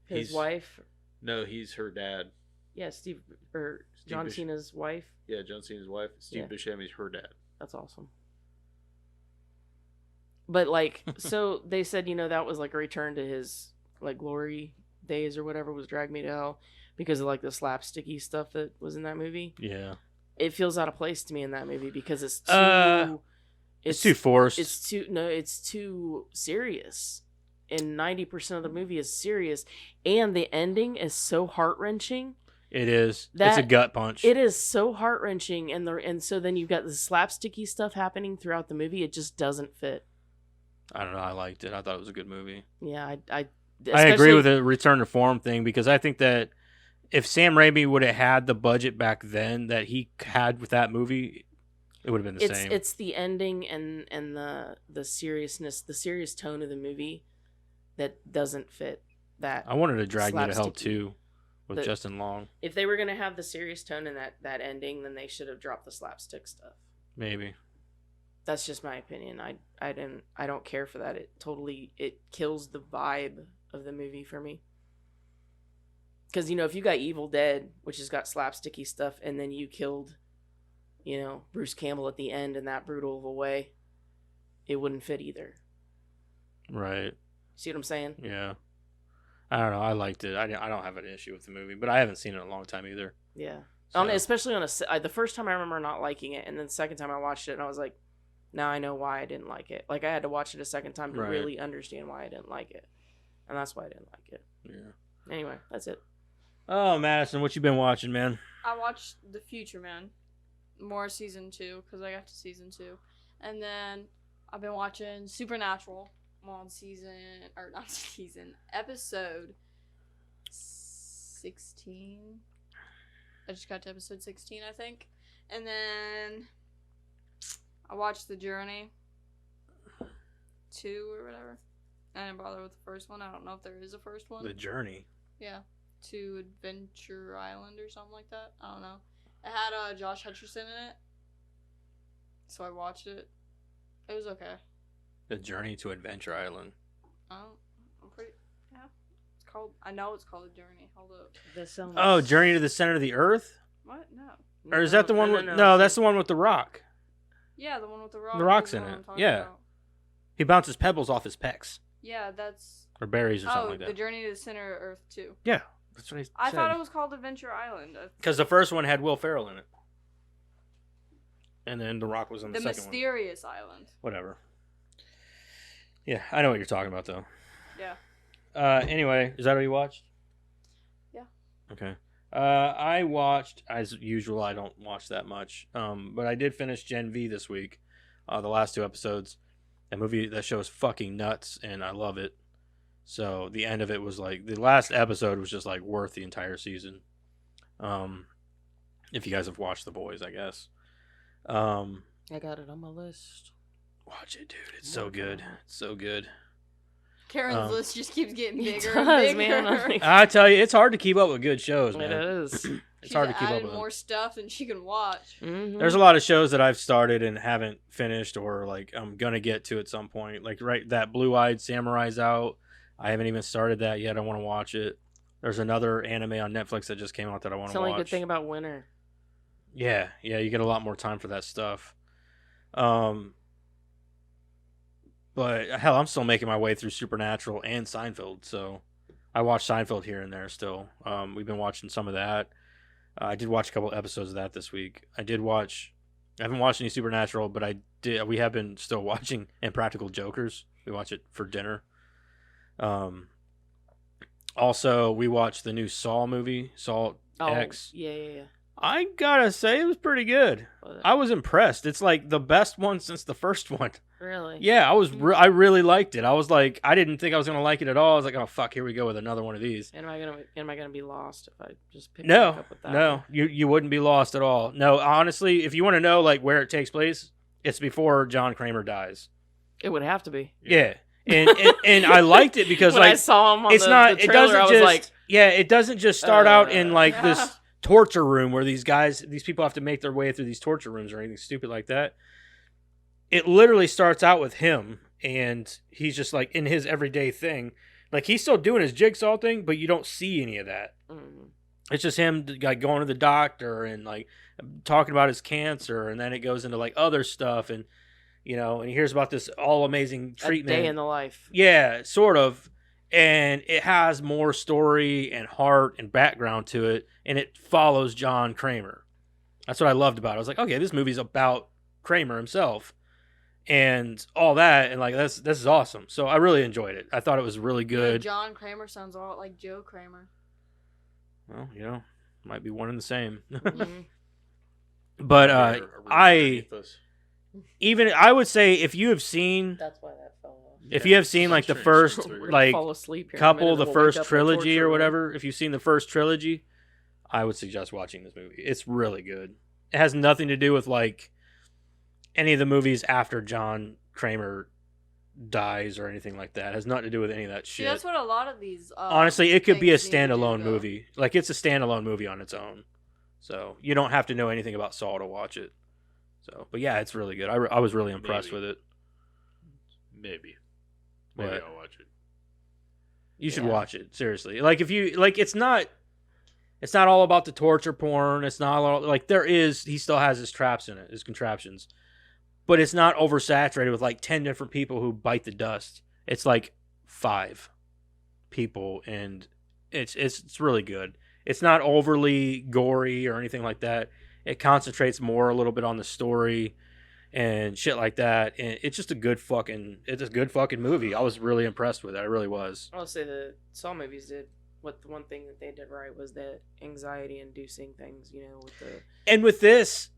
His he's- wife. No, he's her dad. Yeah, John Bush- Cena's wife. Yeah, John Cena's wife. Steve Yeah. Buscemi's her dad. That's awesome. But like, so they said, that was like a return to his like glory days or whatever, was Drag Me to Hell, because of like the slapsticky stuff that was in that movie. Yeah. It feels out of place to me in that movie because it's too. It's too forced. It's too serious. And 90% of the movie is serious, and the ending is so heart-wrenching. It is. It's a That- gut punch. It is so heart-wrenching, and so then you've got the slapsticky stuff happening throughout the movie. It just doesn't fit. I don't know. I liked it. I thought it was a good movie. Yeah, I agree especially- with the return to form thing because I think that if Sam Raimi would have had the budget back then that he had with that movie, it would have been the same. It's the ending and the seriousness, the serious tone of the movie that doesn't fit that. I wanted to Drag Me to Hell slapsticky. too with The- Justin Long. If they were gonna have the serious tone in that ending, then they should have dropped the slapstick stuff. Maybe. That's just my opinion. I don't care for that. It kills the vibe of the movie for me. Because if you got Evil Dead, which has got slapsticky stuff, and then you killed, Bruce Campbell at the end in that brutal of a way, it wouldn't fit either. Right. See what I'm saying? Yeah. I don't know. I liked it. I don't have an issue with the movie, but I haven't seen it in a long time either. Yeah. So, Especially the first time I remember not liking it, and then the second time I watched it, and I was like, now I know why I didn't like it. Like I had to watch it a second time to Right. really understand why I didn't like it, and that's why I didn't like it. yeah. Anyway, that's it. Oh, Madison, what you been watching, man? I watched The Future Man, more season 2 because I got to season 2, and then I've been watching Supernatural. I'm on episode 16. I just got to episode 16, I think, and then I watched The Journey 2 or whatever. I didn't bother with the first one. I don't know if there is a first one. The Journey. Yeah, to Adventure Island or something like that. I don't know. It had Josh Hutcherson in it, so I watched it. It was okay. The Journey to Adventure Island. I'm pretty. Yeah, it's called. I know it's called The Journey. Hold up. That sounds. Oh, Journey to the Center of the Earth? What? No. Or is that the one with... No, that's the one with The Rock. Yeah, the one with the rock. The Rock's is in what it, I'm talking yeah. about. He bounces pebbles off his pecs. Yeah, that's. Or berries or something like The that. Journey to the Center of Earth 2. Yeah, that's what I said. thought it was called Adventure Island. Because the first one had Will Ferrell in it. And then The Rock was on the The second one. Mysterious Island. Whatever. Yeah, I know what you're talking about, though. Yeah. Anyway, is that what you watched? Yeah. Okay. I watched, as usual, I don't watch that much. But I did finish Gen V this week. The last 2 episodes. That show is fucking nuts, and I love it. So the end of it was like, the last episode was just like worth the entire season. If you guys have watched The Boys, I guess. I got it on my list. Watch it, dude. It's so good. It's so good. Karen's list just keeps getting It bigger does, and bigger. man. Like, I tell you, it's hard to keep up with good shows, man. it is. It's She's hard to keep up added with them. more stuff than she can watch. Mhm. There's a lot of shows that I've started and haven't finished, or like I'm gonna get to at some point. Like that Blue Eyed Samurai's out. I haven't even started that yet. I want to watch it. There's another anime on Netflix that just came out that I want It's to the only watch. good thing about winter. Yeah, you get a lot more time for that stuff. But hell, I'm still making my way through Supernatural and Seinfeld, so I watch Seinfeld here and there still. We've been watching some of that. I did watch a couple episodes of that this week. I haven't watched any Supernatural, but we have been still watching Impractical Jokers. We watch it for dinner. Also, we watched the new Saw movie, Saw X. Yeah. I gotta say, it was pretty good. But- I was impressed. It's like the best one since the first one. really? Yeah, I really liked it. I was like, I didn't think I was gonna like it at all. I was like, oh fuck, here we go with another one of these. Am I gonna be lost if I just pick No, back up with that? no, you wouldn't be lost at all. No, honestly, if you want to know like where it takes place, it's before John Kramer dies. It would have to be. Yeah, and I liked it because when I like saw him on it's the, not the it trailer, doesn't I was just like, it doesn't just start out in like this uh, torture room where these people have to make their way through these torture rooms or anything stupid like that. It literally starts out with him, and he's just like in his everyday thing. Like he's still doing his jigsaw thing, but you don't see any of that. mm, It's just him like going to the doctor and like talking about his cancer, and then it goes into like other stuff, and and he hears about this all amazing a treatment. day in the life. Yeah, sort of. And it has more story and heart and background to it, and it follows John Kramer. That's what I loved about it. I was like, okay, this movie's about Kramer himself and all that, and like this is awesome. So I really enjoyed it. I thought it was really good. John Kramer sounds a lot like Joe Kramer. Well, might be one and the same. Mhm. But They're really I underneath us. I would say if you have seen That's why that fell off. if you have seen like the Strange first Things We're three. gonna like fall asleep here in a couple, minute the and we'll wake first up in a trilogy torture or room. whatever, if you've seen the first trilogy, I would suggest watching this movie. It's really good. It has nothing to do with like any of the movies after John Kramer dies or anything like that. It has nothing to do with any of that See, shit. that's what a lot of these. Honestly, it could be a things need to do, standalone though. movie. Like it's a standalone movie on its own. So you don't have to know anything about Saw to watch it. So, but yeah, it's really good. I was really impressed Maybe. with it. Maybe What? I'll watch it. You should Yeah. watch it seriously. Like if you like, it's not all about the torture porn. It's not all, like he still has his traps in it, his contraptions, but it's not oversaturated with like 10 different people who bite the dust. It's like 5 people, and it's really good. It's not overly gory or anything like that. It concentrates more a little bit on the story and shit like that, and it's just a good fucking movie. I was really impressed with it. I really was. I'll say the Saw movies did. What the one thing that they did right was the anxiety-inducing things. With the And with this,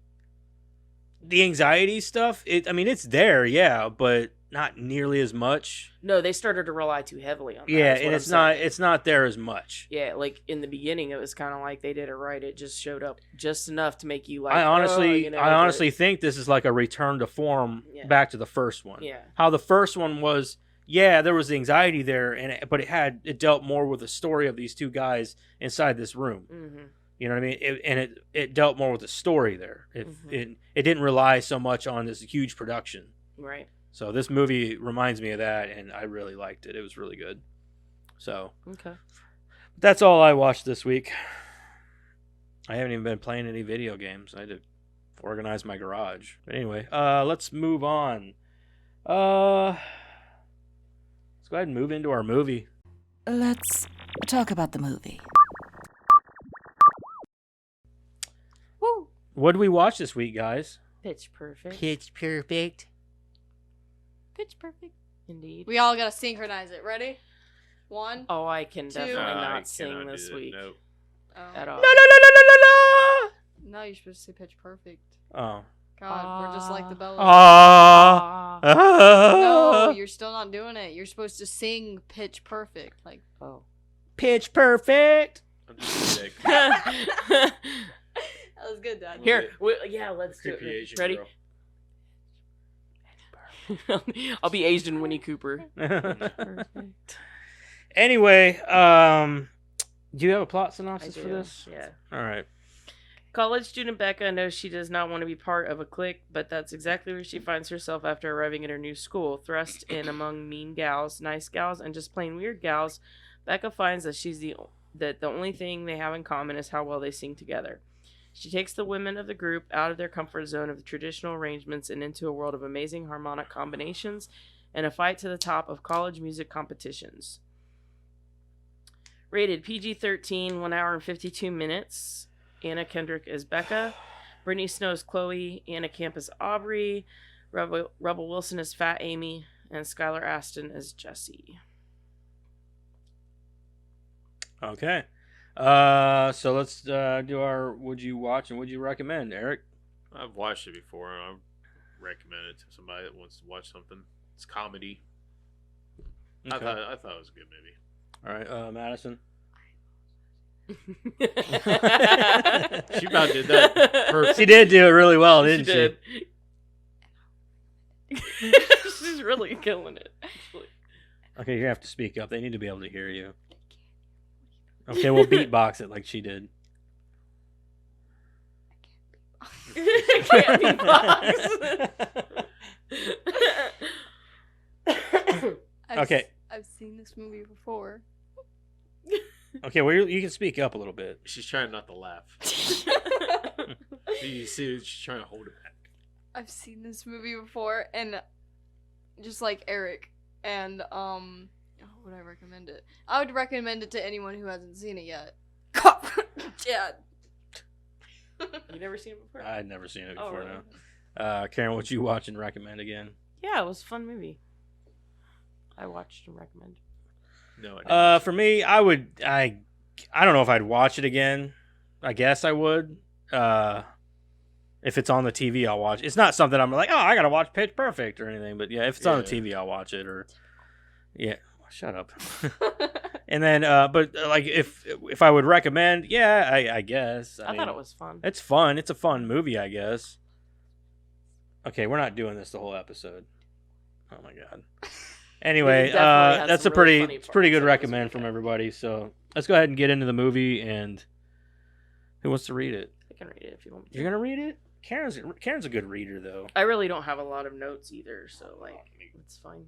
the anxiety stuff, it's there, yeah, but not nearly as much. no, they started to rely too heavily on that. Yeah, is what and I'm saying. it's not there as much. Yeah, like in the beginning, it was kind of like they did it right. It just showed up just enough to make you like. I honestly, oh, I honestly think this is like a return to form Yeah. back to the first one. Yeah. How the first one was, yeah, there was the anxiety there, but it dealt more with the story of these two guys inside this room. Mm-hmm. You know what I mean? It dealt more with the story there. Mhm. It didn't rely so much on this huge production. Right. So this movie reminds me of that, and I really liked it. It was really good. So Okay. that's all I watched this week. I haven't even been playing any video games. I had to organize my garage. But anyway, let's move on. Let's go ahead and move into our movie. Let's talk about the movie. Woo! What did we watch this week, guys? Pitch Perfect. Pitch Perfect. Pitch perfect. Indeed. We all gotta synchronize it. Ready? 1. Oh, I can Two. definitely I not sing cannot this do that. week Nope. Oh. at all. La la la la la la la. No, you're supposed to say pitch perfect. Oh. God, we're just like the Bellas. Ah. Ah. No, you're still not doing it. You're supposed to sing pitch perfect. Like, Oh. Pitch Perfect. I'm just sick. that was good, Dad. Here, yeah, let's do Creepy it. Asian Ready? girl. I'll be aged in Winnie Cooper. Anyway, do you have a plot synopsis for this? Yeah. All right. College student Becca knows she does not want to be part of a clique, but that's exactly where she finds herself after arriving at her new school. Thrust in among mean gals, nice gals, and just plain weird gals, Becca finds that the only thing they have in common is how well they sing together. She takes the women of the group out of their comfort zone of the traditional arrangements and into a world of amazing harmonic combinations and a fight to the top of college music competitions. Rated PG-13, 1 hour and 52 minutes. Anna Kendrick as Becca. Brittany Snow as Chloe. Anna Camp as Aubrey. Rebel Wilson as Fat Amy. And Skylar Aston as Jessie. Okay. So let's do our would you watch and would you recommend, Eric? I've watched it before, and I recommend it to somebody that wants to watch something. It's comedy. Okay. I thought it was a good movie. All right, Madison. She about did that perfect. She did do it really well, She didn't she? did. She's really killing it, actually. Okay, you're gonna have to speak up. They need to be able to hear you. Okay, we'll beatbox it like she did. Can't be boxed. Okay. I've seen this movie before. Okay, well you can speak up a little bit. She's trying not to laugh. You see, she's trying to hold it back. I've seen this movie before, and just like Eric, and how would I recommend it? I would recommend it to anyone who hasn't seen it yet. Dad. You never seen it before? I'd never seen it Oh, before really? now. Karen, what you watch and recommend again? Yeah, it was a fun movie. I watched and recommend. No, I didn't. For me, I don't know if I'd watch it again. I guess I would. If it's on the TV, I'll watch it. It's not something I'm like, oh, I gotta watch Pitch Perfect or anything. But yeah, if it's on the TV, I'll watch it. Or yeah, shut up. And then, but like if I would recommend, yeah, I guess. I thought it was fun. It's fun. It's a fun movie, I guess. Okay, we're not doing this the whole episode. Oh my god. Anyway, We definitely had that's some a really funny pretty good parts of this recommend from weekend. everybody. So let's go ahead and get into the movie. And who wants to read it? I can read it if you want me to. You're gonna read it? Karen's a good reader though. I really don't have a lot of notes either, so like it's fine.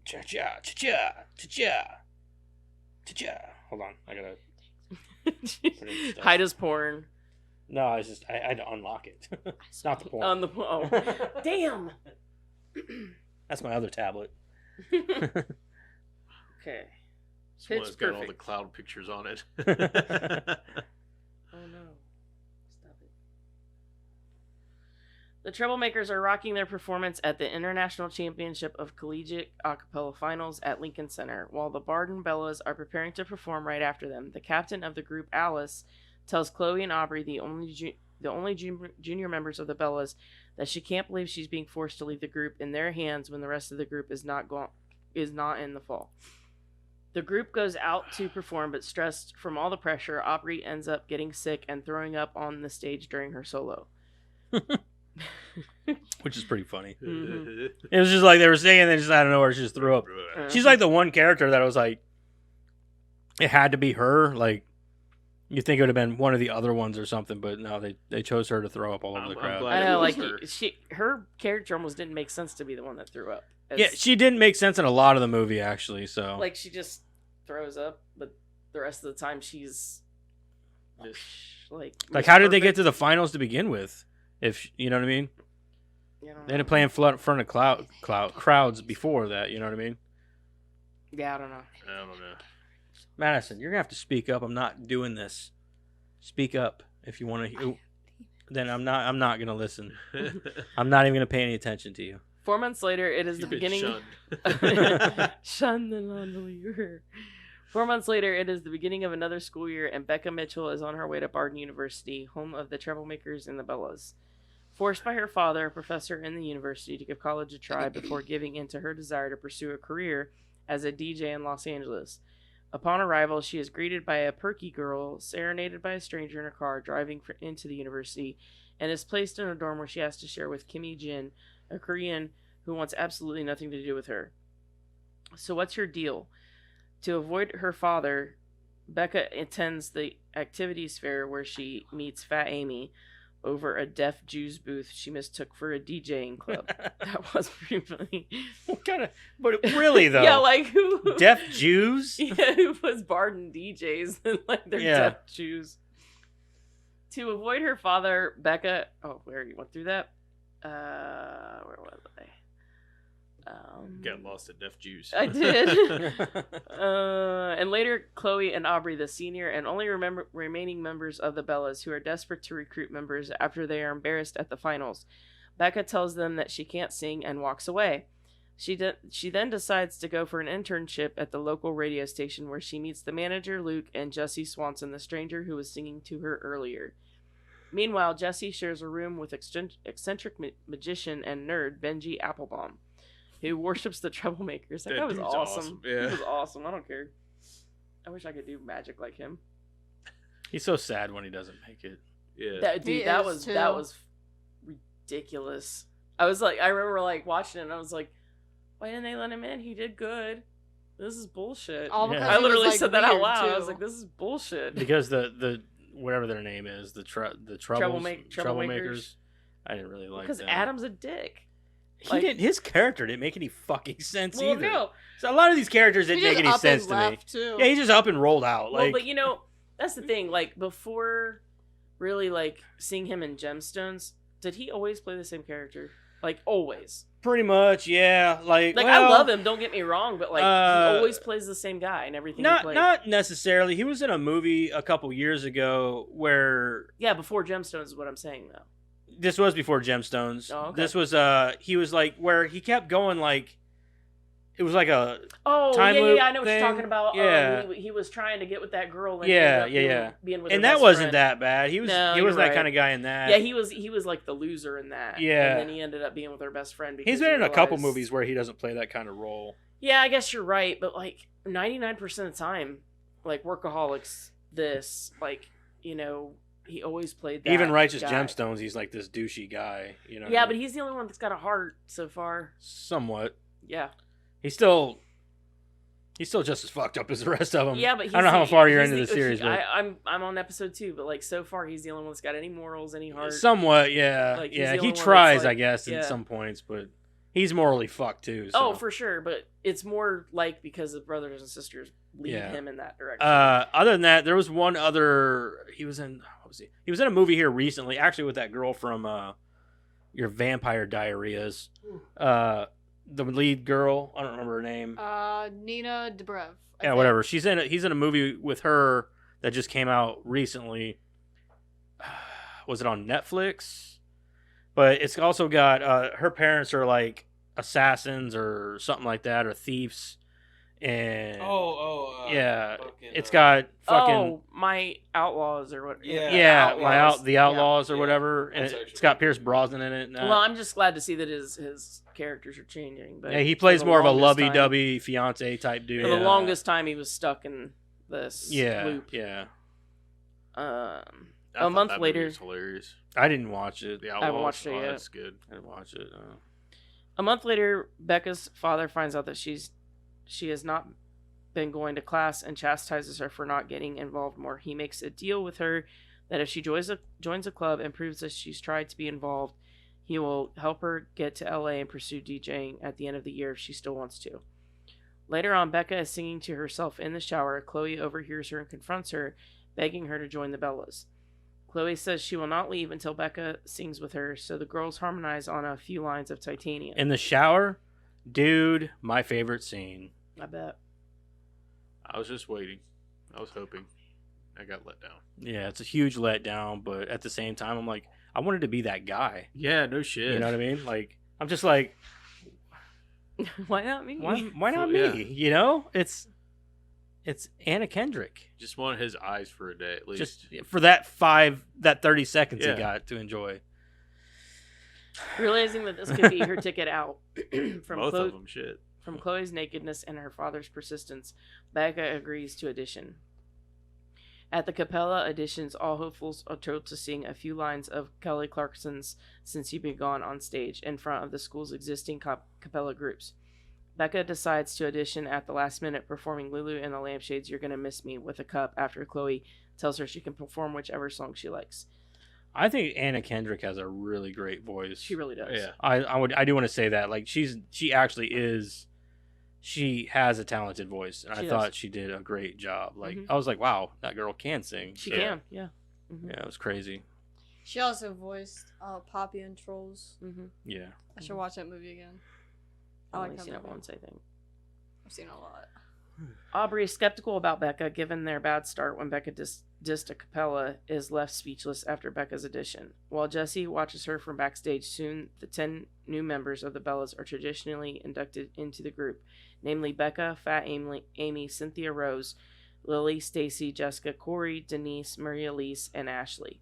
Cha cha cha cha cha cha cha. Hold on, I gotta. Hide his porn. No, it's just I had to unlock it. It's not the point. On the oh, damn. That's my other tablet. Okay. This one Pitch has got all the Perfect. cloud pictures on it. Oh no. Stop it. The Troublemakers are rocking their performance at the International Championship of Collegiate Acapella Finals at Lincoln Center. While the Barden Bellas are preparing to perform right after them, the captain of the group, Alice, tells Chloe and Aubrey, the only junior members of the Bellas, that she can't believe she's being forced to leave the group in their hands when the rest of the group is not in the fall. The group goes out to perform, but stressed from all the pressure, Aubrey ends up getting sick and throwing up on the stage during her solo. Which is pretty funny. Mhm. It was just like they were singing, and then just out of nowhere, she just threw up. She's like the one character that was like, it had to be her. Like, you think it would have been one of the other ones or something, but no, they chose her to throw up all over the I'm crowd. glad. I know, it was like her character almost didn't make sense to be the one that threw up. Yeah, she didn't make sense in a lot of the movie actually. So like she just throws up, but the rest of the time she's This- like how did they get to the finals to begin with? If you know what I mean, they didn't play in front of crowds before that. You know what I mean? Yeah, I don't know. I don't know. Madison, you're gonna have to speak up. I'm not doing this. Speak up if you want to. Then I'm not gonna listen. I'm not even gonna pay any attention to you. 4 months later, it is the You've been beginning. shunned. Shun the non-believer. 4 months later, it is the beginning of another school year, and Becca Mitchell is on her way to Barden University, home of the Troublemakers and the Bellas. Forced by her father, a professor in the university, to give college a try before giving in to her desire to pursue a career as a DJ in Los Angeles. Upon arrival, she is greeted by a perky girl, serenaded by a stranger in a car driving into the university, and is placed in a dorm where she has to share with Kimmy Jin, a Korean who wants absolutely nothing to do with her. So what's your deal? To avoid her father, Becca attends the activities fair where she meets Fat Amy over a deaf Jews booth she mistook for a DJing club. That was pretty funny. What kind of? But really though, Yeah, like who? deaf Jews. Yeah, who was Barden DJs and like they're Yeah. deaf Jews. To avoid her father, Becca. Oh, where you went through that? Where was I? Got lost at Deaf Jews. I did. And later, Chloe and Aubrey, the senior and only remaining members of the Bellas, who are desperate to recruit members after they are embarrassed at the finals. Becca tells them that she can't sing and walks away. She then decides to go for an internship at the local radio station where she meets the manager, Luke, and Jesse Swanson, the stranger who was singing to her earlier. Meanwhile, Jesse shares a room with eccentric magician and nerd Benji Applebaum, who worships the Troublemakers. That guy was dude's awesome. Yeah. He was awesome. I don't care. I wish I could do magic like him. He's so sad when he doesn't make it. Yeah. That He dude, that is, was ridiculous. I was like, I remember like watching it, and I was like, why didn't they let him in? He did good. This is bullshit. All Yeah. because I he was, literally like, said that out weird, loud. I too. was like, this is bullshit. Because the whatever their name is, the troublemakers. Troublemakers. I didn't really like Because them. Adam's a dick. he didn't. His character didn't make any fucking sense Well, either. no. So a lot of these characters He didn't make just any up sense and to me. left, too. Yeah, he just up and rolled out. Well, Like, but that's the thing. Like, before really, like, seeing him in Gemstones, did he always play the same character? Like, always. pretty much, yeah. Like, Like, well, I love him, don't get me wrong, but, like, he always plays the same guy in everything he Not plays. not necessarily. He was in a movie a couple years ago where Yeah, before Gemstones is what I'm saying, though. this was before Gemstones. Oh, okay. This was he was like where he kept going like it was like a Oh, Time yeah, loop I know what thing? you're talking about. Yeah. He was trying to get with that girl. And Yeah, ended up yeah. being with and her that best wasn't friend. that bad. He was No, he was you're that right. kind of guy in that. Yeah, he was like the loser in that. Yeah. And then he ended up being with her best friend. Because He's been he in a couple realized- movies where he doesn't play that kind of role. Yeah, I guess you're right, but like 99% of the time, like Workaholics, he always played that. Even Righteous guy. Gemstones, he's like this douchey guy. You know. what Yeah, I but mean? he's the only one that's got a heart so far. somewhat. Yeah. He's still just as fucked up as the rest of them. Yeah, but he's I don't know how far you're he's into the series, but I'm on episode 2, but like so far he's the only one that's got any morals, any heart. somewhat, yeah, Like, he's yeah. the He only one that's, tries, like- I guess, yeah. at some points, but he's morally fucked too. So. Oh, for sure, but it's more like because the brothers and sisters lead Yeah. him in that direction. Other than that, there was one other. He was in. What was he? He was in a movie here recently, actually, with that girl from your Vampire Diaries. The lead girl. I don't remember her name. Nina Dobrev. I Yeah, think. whatever. He's in a movie with her that just came out recently. Was it on Netflix? But it's also got her parents are like assassins or something like that, or thieves. And yeah, it's got fucking My Outlaws or what? yeah, Outlaws. the Outlaws or Yeah. whatever, and That's it's actually got pretty Pierce good. Brosnan in it. And Well, I'm just glad to see that his characters are changing. But yeah, he for plays the more of a longest time- lovey-dovey fiance type dude. For the longest time, he was stuck in this yeah, loop. yeah. I A thought month that movie later- was hilarious. I didn't watch it. The haven't Outlaws. watched it yet. That's good. I didn't watch it. A month later, Becca's father finds out that she has not been going to class and chastises her for not getting involved more. He makes a deal with her that if she joins a club and proves that she's tried to be involved, he will help her get to LA and pursue DJing at the end of the year if she still wants to. Later on, Becca is singing to herself in the shower. Chloe overhears her and confronts her, begging her to join the Bellas. Chloe says she will not leave until Becca sings with her, so the girls harmonize on a few lines of Titanium. In the shower, dude, my favorite scene. I bet. I was just waiting. I was hoping. I got let down. Yeah, it's a huge letdown, but at the same time, I'm like, I wanted to be that guy. Yeah, no shit. You know what I mean? Like, I'm just like, Why not me? why not Yeah. me? You know, it's Anna Kendrick. Just want his eyes for a day at least. Just for that 30 seconds Yeah. he got to enjoy. Realizing that this could be her ticket out from both of them. Shit. from Chloe's nakedness and her father's persistence, Becca agrees to audition. At the Capella auditions, all hopefuls are told to sing a few lines of Kelly Clarkson's Since You've Been Gone on stage in front of the school's existing Capella groups. Becca decides to audition at the last minute, performing Lulu and the Lampshades' You're Gonna Miss Me with a cup after Chloe tells her she can perform whichever song she likes. I think Anna Kendrick has a really great voice. She really does. Yeah. I do want to say that. Like, she actually is. She has a talented voice, and She I does. thought she did a great job. Like, Mhm. I was like, wow, that girl can sing. She So, can, yeah. Mm-hmm. Yeah, it was crazy. She also voiced Poppy and Trolls. Mm-hmm. Yeah. I should watch that movie again. I I've like only that seen it movie. once, I think. I've seen it a lot. Aubrey, skeptical about Becca, given their bad start when Becca dissed a cappella, is left speechless after Becca's audition. While Jesse watches her from backstage, soon the 10 new members of the Bellas are traditionally inducted into the group, namely Becca, Fat Amy, Cynthia Rose, Lily, Stacy, Jessica, Corey, Denise, Maria Elise, and Ashley.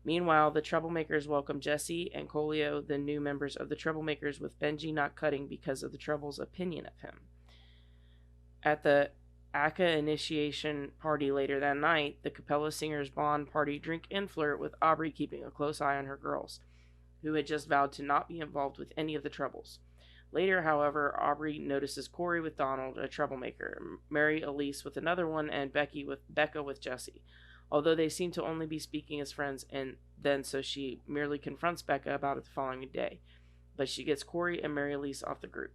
Meanwhile, the Troublemakers welcome Jesse and Colio, the new members of the Troublemakers, with Benji not cutting because of the Trouble's opinion of him. At the ACA initiation party later that night, the Capella singers bond, party, drink, and flirt, with Aubrey keeping a close eye on her girls, who had just vowed to not be involved with any of the troubles. Later, however, Aubrey notices Corey with Donald, a troublemaker, Mary Elise with another one, and Becca with Jesse. Although they seem to only be speaking as friends, and then so she merely confronts Becca about it the following day. But she gets Corey and Mary Elise off the group.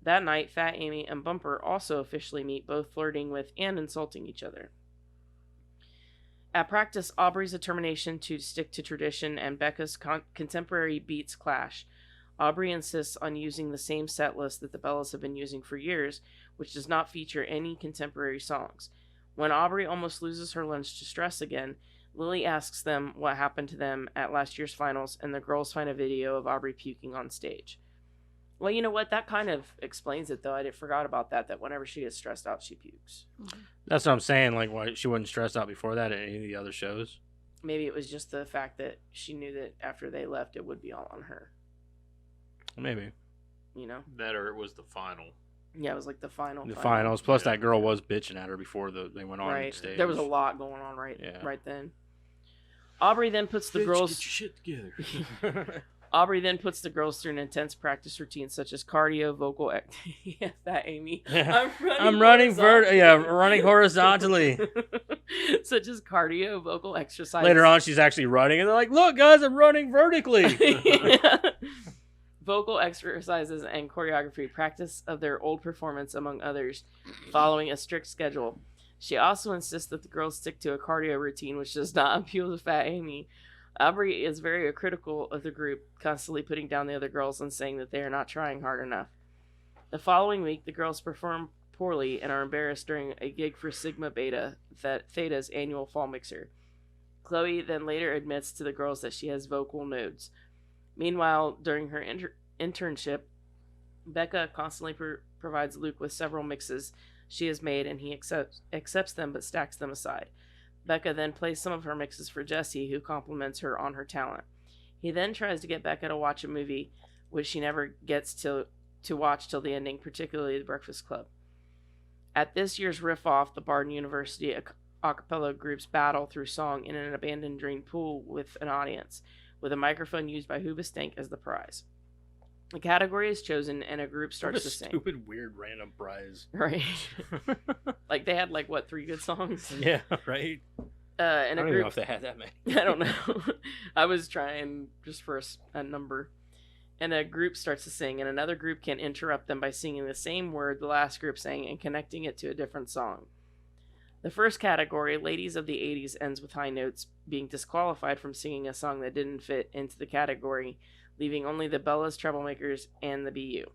That night, Fat Amy and Bumper also officially meet, both flirting with and insulting each other. At practice, Aubrey's determination to stick to tradition and Becca's contemporary beats clash. Aubrey insists on using the same set list that the Bellas have been using for years, which does not feature any contemporary songs. When Aubrey almost loses her lunch to stress again, Lily asks them what happened to them at last year's finals, and the girls find a video of Aubrey puking on stage. Well, you know what? That kind of explains it, though. I forgot about that whenever she gets stressed out, she pukes. That's what I'm saying. Like, why she wasn't stressed out before that at any of the other shows? Maybe it was just the fact that she knew that after they left, it would be all on her. Maybe. You know? That or it was the final. Yeah, it was like the final. The finals. Plus, Yeah. that girl was bitching at her before they went on Right. stage. There was a lot going on right then. Aubrey then puts the Bitch, girls. get your shit together. Aubrey then puts the girls through an intense practice routine such as cardio, vocal yeah, Fat Amy. I'm running running horizontally. Such as cardio, vocal exercises. Later on, she's actually running, and they're like, "Look, guys, I'm running vertically." Vocal exercises and choreography, practice of their old performance, among others, following a strict schedule. She also insists that the girls stick to a cardio routine, which does not appeal to Fat Amy. Aubrey is very critical of the group, constantly putting down the other girls and saying that they are not trying hard enough. The following week, the girls perform poorly and are embarrassed during a gig for Sigma Beta, Theta's annual fall mixer. Chloe then later admits to the girls that she has vocal nodes. Meanwhile, during her internship, Becca constantly provides Luke with several mixes she has made, and he accepts them but stacks them aside. Becca then plays some of her mixes for Jesse, who compliments her on her talent. He then tries to get Becca to watch a movie, which she never gets to watch till the ending, particularly The Breakfast Club. At this year's Riff Off, the Barden University a cappella groups battle through song in an abandoned drain pool with an audience, with a microphone used by Hoobastank as the prize. The category is chosen, and a group starts to sing. Stupid, weird, random prize. Right. Like, they had, 3 good songs? Yeah, right? And I a don't even group... know if they had that many. I don't know. I was trying just for a number. And a group starts to sing, and another group can interrupt them by singing the same word the last group sang and connecting it to a different song. The first category, Ladies of the 80s, ends with High Notes being disqualified from singing a song that didn't fit into the category, leaving only the Bellas, Troublemakers, and the BU.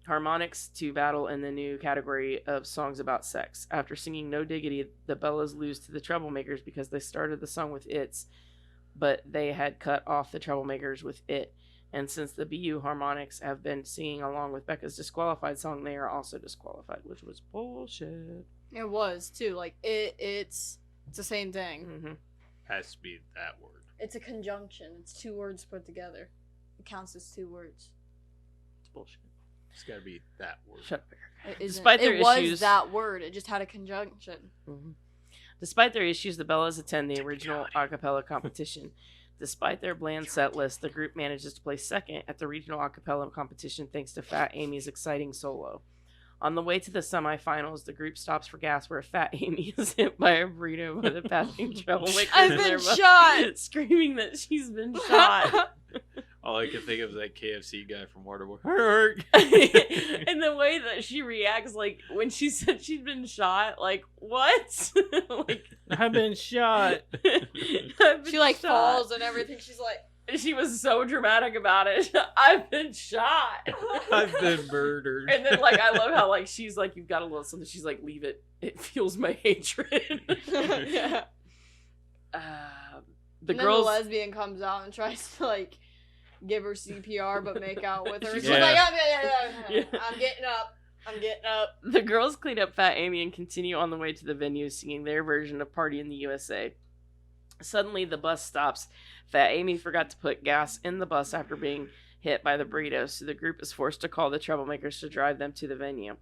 Harmonics to battle in the new category of songs about sex. After singing No Diggity, the Bellas lose to the Troublemakers because they started the song with It's, but they had cut off the Troublemakers with It. And since the BU Harmonics have been singing along with Becca's disqualified song, they are also disqualified, which was bullshit. It was too. It's the same thing. Mm-hmm. Has to be that word. It's a conjunction. It's 2 words put together. It counts as 2 words. It's bullshit. It's got to be that word. Shut up, Eric. It isn't. Despite their it was issues- that word. It just had a conjunction. Mm-hmm. Despite their issues, the Bellas attend the original a cappella competition. Despite their bland set list, the group manages to place second at the regional a cappella competition thanks to Fat Amy's exciting solo. On the way to the semifinals, the group stops for gas where Fat Amy is hit by a burrito by the passing troublemaker. I've been shot! Screaming that she's been shot. All I can think of is that KFC guy from Waterboy. Hurt. And the way that she reacts, when she said she'd been shot, what? I've been shot. I've been She shot. falls and everything. She's like, She was so dramatic about it. I've been shot. I've been murdered. And then I love how she's you've got a little something. She's like, leave it. It fuels my hatred. yeah. The And then girls. the lesbian comes out and tries to give her CPR but make out with her. She's Yeah. like, Yeah. I'm getting up. I'm getting up. The girls clean up Fat Amy and continue on the way to the venue singing their version of Party in the USA. Suddenly, the bus stops. Fat Amy forgot to put gas in the bus after being hit by the burrito, so the group is forced to call the Troublemakers to drive them to the venue.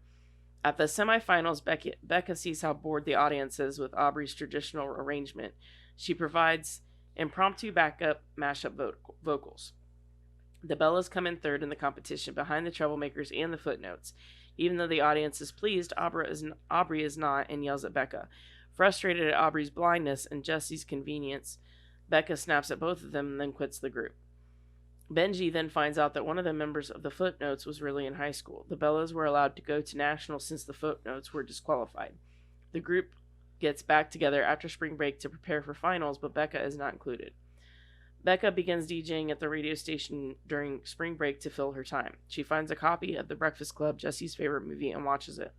At the semifinals, Becca sees how bored the audience is with Aubrey's traditional arrangement. She provides impromptu backup mashup vocals. The Bellas come in third in the competition, behind the Troublemakers and the Footnotes. Even though the audience is pleased, Aubrey is not and yells at Becca. Frustrated at Aubrey's blindness and Jesse's convenience, Becca snaps at both of them and then quits the group. Benji then finds out that one of the members of the Footnotes was really in high school. The Bellas were allowed to go to nationals since the Footnotes were disqualified. The group gets back together after spring break to prepare for finals, but Becca is not included. Becca begins DJing at the radio station during spring break to fill her time. She finds a copy of The Breakfast Club, Jesse's favorite movie, and watches it.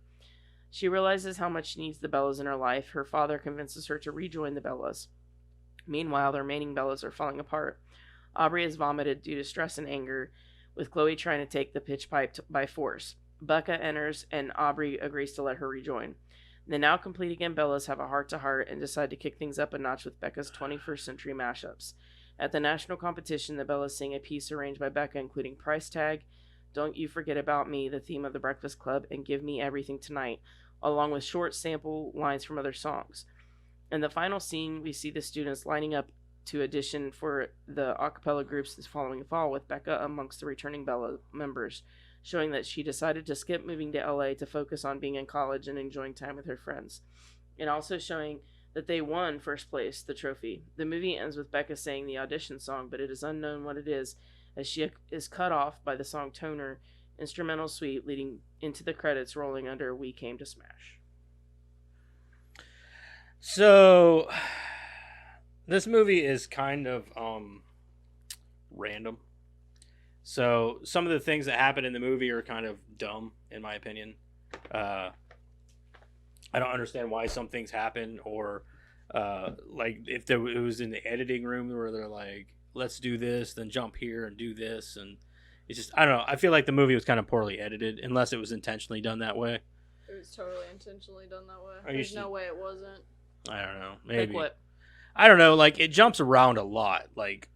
She realizes how much she needs the Bellas in her life. Her father convinces her to rejoin the Bellas. Meanwhile, the remaining Bellas are falling apart. Aubrey is vomited due to stress and anger, with Chloe trying to take the pitch pipe by force. Becca enters, and Aubrey agrees to let her rejoin. The now complete again Bellas have a heart-to-heart and decide to kick things up a notch with Becca's 21st century mashups. At the national competition, the Bellas sing a piece arranged by Becca, including Price Tag, Don't You Forget About Me, the theme of The Breakfast Club, and Give Me Everything Tonight, along with short sample lines from other songs. In the final scene, we see the students lining up to audition for the a cappella groups this following fall, with Becca amongst the returning Bella members, showing that she decided to skip moving to LA to focus on being in college and enjoying time with her friends. And also showing that they won first place, the trophy. The movie ends with Becca saying the audition song, but it is unknown what it is, as she is cut off by the song Toner, instrumental suite, leading into the credits rolling under We Came to Smash. So, this movie is kind of random. So, some of the things that happen in the movie are kind of dumb, in my opinion. I don't understand why some things happen, or like if it was in the editing room where they're like, let's do this, then jump here and do this, and it's just, I don't know. I feel like the movie was kind of poorly edited, unless it was intentionally done that way. It was totally intentionally done that way. Are you There's no way it wasn't. I don't know. Maybe. Like what? I don't know. Like, it jumps around a lot. Like,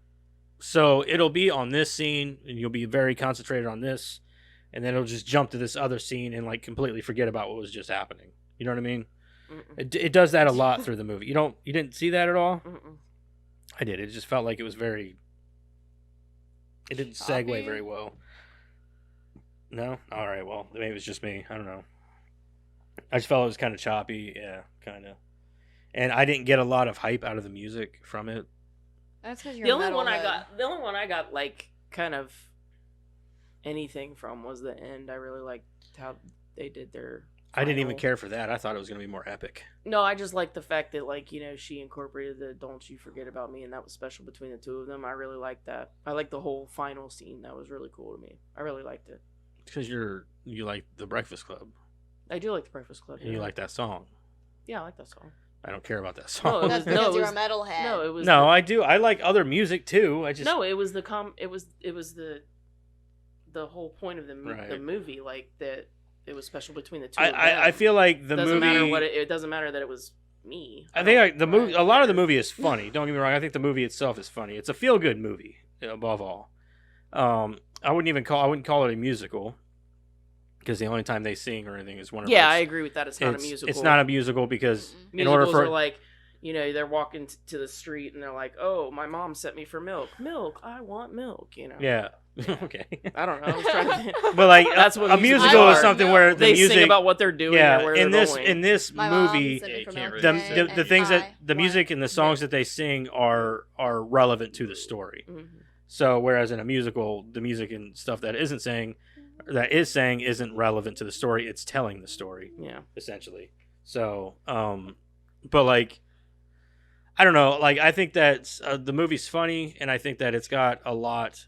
so it'll be on this scene, and you'll be very concentrated on this, and then it'll just jump to this other scene and like completely forget about what was just happening. You know what I mean? It does that a lot through the movie. You didn't see that at all? Mm-mm. I did. It just felt like it was very. It didn't segue Choppy? very well. No? All right. Well, maybe it was just me. I don't know. I just felt it was kind of choppy. Yeah, kind of. And I didn't get a lot of hype out of the music from it. That's because you're The a only one metalhead. I got like kind of anything from was the end. I really liked how they did their. I didn't even final- care for that. I thought it was going to be more epic. No, I just like the fact that, like, you know, she incorporated the "Don't You Forget About Me," and that was special between the two of them. I really liked that. I like the whole final scene. That was really cool to me. I really liked it. Because you like The Breakfast Club. I do like the Breakfast Club. And you like that song. Yeah, I like that song. I don't care about that No, song. it That's was- because it you're a was- metalhead. No, it was No, I do. I like other music too. I just no, it was it was the whole point of the Right. movie, like that it was special between the two. I feel like the doesn't movie. matter what it doesn't matter that it was me. I think like, the movie. A lot of the care. movie is funny. Don't get me wrong. I think the movie itself is funny. It's a feel good movie above all. I wouldn't call it a musical because the only time they sing or anything is one of Yeah, those- I agree with that. It's not a musical. It's not a musical because Mm-mm. in order Musicals for are like, you know, they're walking to the street and they're like, "Oh, my mom sent me for milk. Milk, I want milk." You know. yeah okay. I don't know. I was trying to think. But like That's what a musicals musical are. is something where the They music sing about what they're doing. yeah or where in they're this going. in this My mom movie sent me you for can't milk really today, the things and that the I music want and the songs milk. that they sing are relevant to the story. Mhm. So whereas in a musical, the music and stuff that is saying isn't relevant to the story. It's telling the story Yeah. essentially. So, but like, I don't know. Like, I think that the movie's funny, and I think that it's got a lot.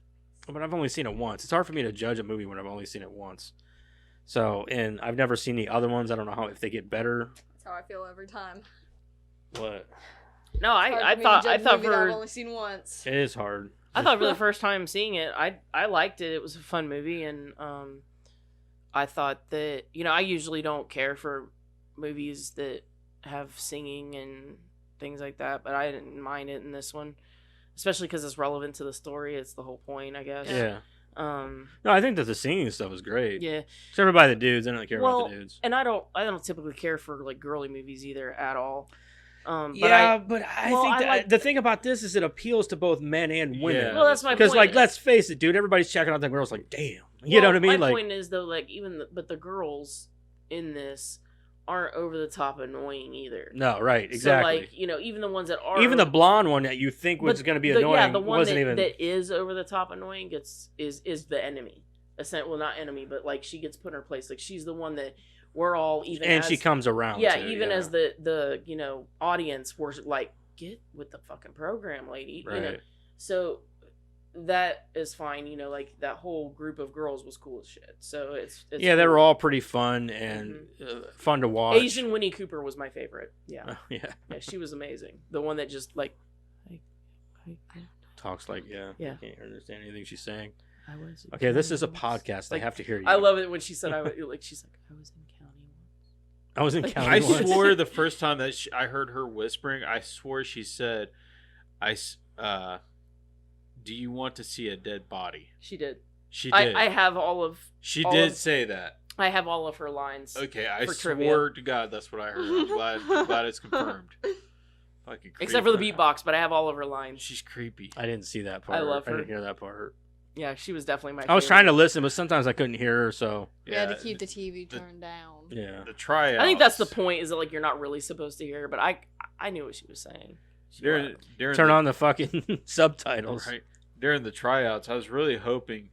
But I've only seen it once. It's hard for me to judge a movie when I've only seen it once. So, and I've never seen the other ones. I don't know if they get better. That's how I feel every time. What? No, It's hard I for me to thought judge a movie that I've for only seen once. It is hard. for the first time seeing it, I liked it. It was a fun movie, and I thought that, you know, I usually don't care for movies that have singing and things like that, but I didn't mind it in this one, especially because it's relevant to the story. It's the whole point, I guess. Yeah. Um. No, I think that the singing stuff is great. Yeah. Except for by the dudes. I don't care Well, about the dudes. And I don't typically care for like girly movies either at all. But yeah, but I well, think I that like- the thing about this is it appeals to both men and women. Yeah. well, that's my Because, point. like, let's face it, dude. Everybody's checking out the girls. Like, damn. You know what I mean? My Like, point is though, like but the girls in this aren't over the top annoying either. no, right? Exactly. So like even the ones that are Even the blonde one that you think was but going to be the- annoying yeah, the one wasn't that, even. that is over the top annoying is the enemy. Well, not enemy, but like she gets put in her place. Like she's the one that we're all even and as, she comes around. yeah, too, even as the audience were like, get with the fucking program, lady. Right. So that is fine. Like that whole group of girls was cool as shit. So it's yeah, they cool. were all pretty fun and fun to watch. Asian Winnie Cooper was my favorite. Yeah, Yeah. yeah, she was amazing. The one that just like, Talks like, Yeah. I can't understand anything she's saying. I was. in Okay, this is a county once. podcast. They Like, have to hear you. I love it when she said I was like she's like I was in county once. I was in like, county I once. swore the first time that I heard her whispering, I swore she said, do you want to see a dead body? She did. She did. I have all of She all did of- say that. I have all of her lines. Okay, I For swear trivia. to God that's what I heard. I'm glad it's confirmed. Fucking Except for the creepy. beatbox, but I have all of her lines. She's creepy. I didn't see that part. I love I her. didn't hear that part. Yeah, she was definitely my I was favorite. trying to listen, but sometimes I couldn't hear her. So We had to keep the TV turned down. yeah. The tryouts. I think that's the point, is that like you're not really supposed to hear her, but I knew what she was saying. During Turn the, on the fucking subtitles. right, during the tryouts, I was really hoping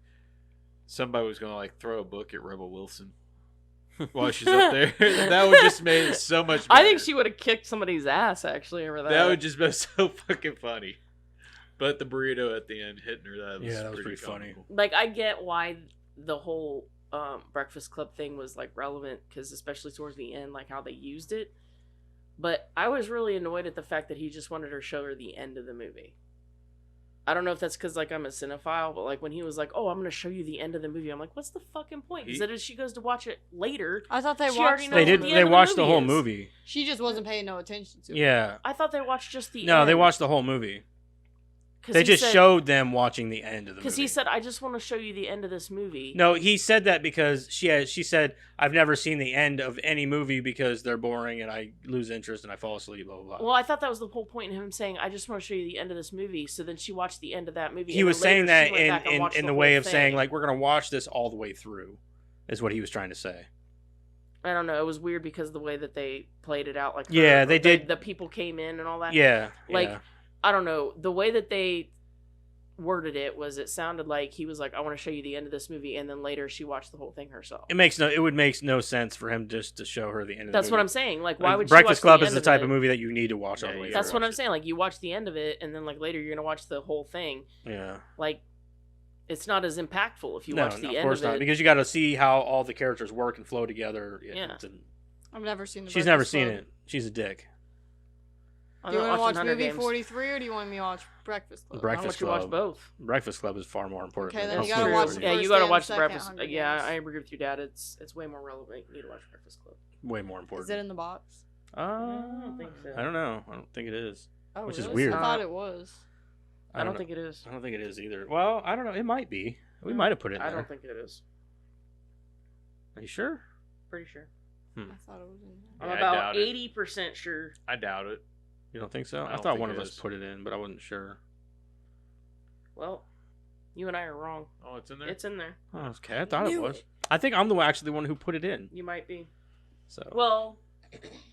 somebody was gonna like throw a book at Rebel Wilson while she's up there. That would just make it so much better. I think she would have kicked somebody's ass actually over that. That would just be so fucking funny. But the burrito at the end hitting her, that was Yeah, that was pretty funny. comical. like I get why the whole Breakfast Club thing was like relevant, because especially towards the end, like how they used it. But I was really annoyed at the fact that he just wanted her to show her the end of the movie. I don't know if that's because like I'm a cinephile, but like when he was like, "Oh, I'm going to show you the end of the movie," I'm like, "What's the fucking point?" Because then as she goes to watch it later, I thought they She already watched. knows They what did. the They end of the watched the movie whole is. movie. She just wasn't paying no attention to it. Yeah. I thought they watched just the No, end. they watched the whole movie. 'Cause They he just said- showed them watching the end of the movie. Because he said, "I just want to show you the end of this movie." No, he said that because she said, "I've never seen the end of any movie because they're boring and I lose interest and I fall asleep." Blah blah blah. Well, I thought that was the whole point in him saying, "I just want to show you the end of this movie." So then she watched the end of that movie. He and was then later saying that she went back and watched in the whole way of thing. saying like we're gonna watch this all the way through, is what he was trying to say. I don't know. It was weird because the way that they played it out, like Yeah, they did- The people came in and all that. Yeah, Like, yeah. I don't know. The way that they worded it was, it sounded like he was like, "I want to show you the end of this movie," and then later she watched the whole thing herself. It would make no sense for him just to show her the end of the That's movie. what I'm saying. Like, why would she Breakfast watch Club the is end the of type it? of movie that you need to watch all Yeah, the way you through. That's what I'm saying. Like, you watch the end of it, and then like later you're gonna watch the whole thing. Yeah. Like, it's not as impactful if you No, watch the of end course of not, it. because you got to see how all the characters work and flow together. Yeah. I've never seen the She's never Breakfast seen Club. it. She's a dick. I'm Do you not want to watch watching Hunger movie Games. 43 or do you want me to watch Breakfast Club? Breakfast Why don't you watch Club. both? Breakfast Club is far more important. Okay, than then you Hunger gotta Games. watch the Yeah, first you gotta and watch the second Breakfast. Hunger Yeah, Games. I agree with your dad. It's way more relevant. You need to watch Breakfast Club. Way more important. Is it in the box? I don't think so. I don't know. I don't think it is. Oh, Which is really? weird. I thought it was. I don't know. think it is. I don't think it is either. Well, I don't know. It might be. We might have put it in I there. don't think it is. Are you sure? Pretty sure. I thought it was in there. I'm Yeah, I about doubt it. 80% sure. I doubt it. You don't think so? I I don't thought think one it of us is. put it in, but I wasn't sure. Well, you and I are wrong. Oh, it's in there. It's in there. Oh, okay. I thought it Knew was. it. I think I'm actually the one who put it in. You might be. So. Well,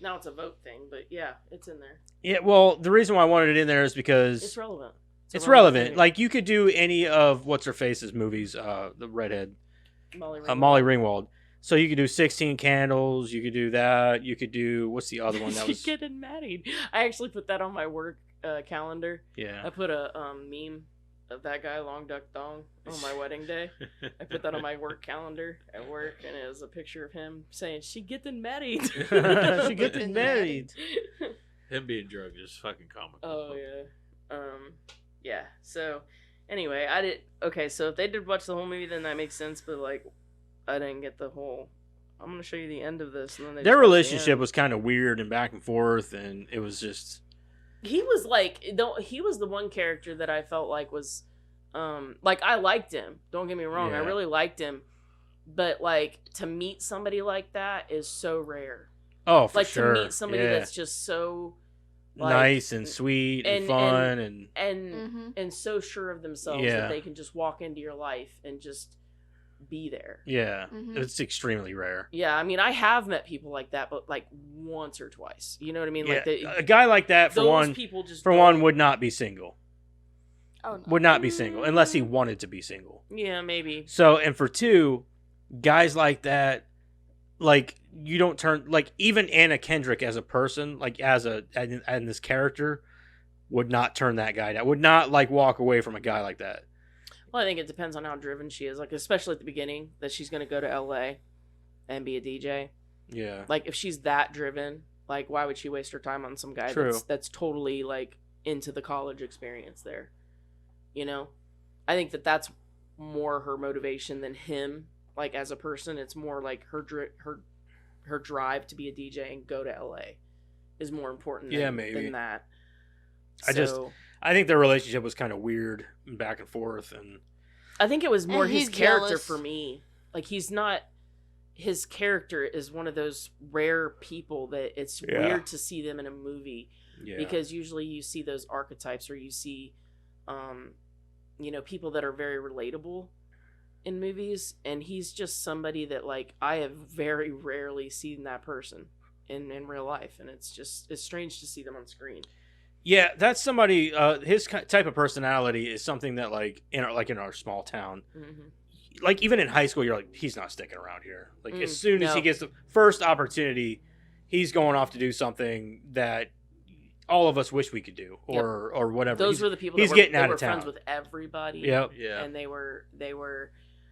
now it's a vote thing, but yeah, it's in there. Yeah. Well, the reason why I wanted it in there is because It's relevant. it's a relevant. movie. Like you could do any of what's her face's movies. The redhead, Molly Molly Ringwald. So you could do 16 Candles. You could do that. You could do what's the other one that was? getting married. I actually put that on my work calendar. I Yeah. put a meme of that guy, Long Duck Dong, on my wedding day. I put that on my work calendar at work, and it was a picture of him saying, "She getting married." She getting Getting married. Him being drugged is fucking comical. Oh yeah. Yeah. So anyway, I did okay, so if they did watch the whole movie, then that makes sense, but like I didn't get the whole I'm gonna show you the end of this, and then they Their just watched the relationship end. was kind of weird and back and forth, and it was just. He was like he was the one character that I felt like was like I liked him. Don't get me wrong, I Yeah. really liked him. But like to meet somebody like that is so rare. Oh, for Like sure. to meet somebody Yeah. that's just so nice and sweet and fun and and so sure of themselves that they can just walk into your life and just be there. yeah, it's extremely rare. Yeah, I mean, I have met people like that, but like once or twice. You know what I mean? Yeah, Like a guy like that for those one, people just for don't- one would not be single. Oh no. Would not be single unless he wanted to be single. Yeah, maybe. So, and for two, guys like that, like you don't turn like even Anna Kendrick as a person, like as and this character, would not turn that guy down. Would not like walk away from a guy like that. Well, I think it depends on how driven she is. Like, especially at the beginning, that she's going to go to LA and be a DJ. Yeah. Like, if she's that driven, like, why would she waste her time on some guy that's totally like into the college experience there? You know, I think that's more her motivation than him. Like, as a person, it's more like her drive to be a DJ and go to LA is more important. Than that. I think their relationship was kind of weird and back and forth, and I think it was more And his he's character jealous. for me. Like, his character is one of those rare people that it's weird to see them in a movie because usually you see those archetypes or you see, people that are very relatable in movies, and he's just somebody that like I have very rarely seen that person in real life, and it's strange to see them on screen. Yeah, that's somebody. His type of personality is something that, like in our small town, like even in high school, you're like, he's not sticking around here. Like as soon as he gets the first opportunity, he's going off to do something that all of us wish we could do, or whatever. Those were the people. He's that getting they out were of town. friends with everybody. Yep. Yeah. And they were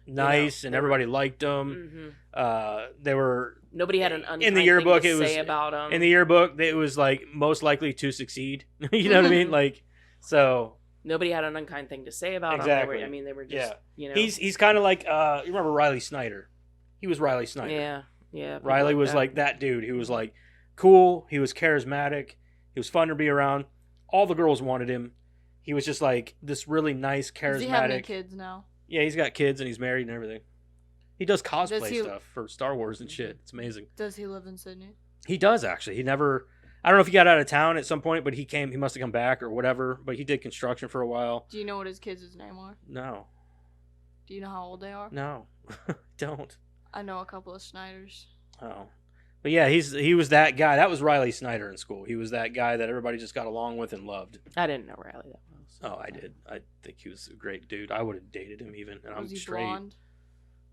nice, and everybody liked Mm-hmm. them. They were. Nobody had an unkind In the yearbook, thing to it was say about them. in the yearbook. It was like most likely to succeed. You know what I mean? Like so. Nobody had an unkind thing to say about Exactly. them. They were just He's kind of like you remember Riley Snyder? He was Riley Snyder. Yeah. Riley was like that dude. He was like cool. He was charismatic. He was fun to be around. All the girls wanted him. He was just like this really nice, charismatic. Does he have any kids now? Yeah, he's got kids and he's married and everything. He does cosplay Does he- stuff for Star Wars and shit. It's amazing. Does he live in Sydney? He does actually. He never. I don't know if he got out of town at some point, but he came. He must have come back or whatever. But he did construction for a while. Do you know what his kids' name are? No, Do you know how old they are? no, don't. I know a couple of Snyders. Oh, but yeah, he was that guy. That was Riley Snyder in school. He was that guy that everybody just got along with and loved. I didn't know Riley that well. Oh, I did. I think he was a great dude. I would have dated him even, and I'm Was he straight. blonde?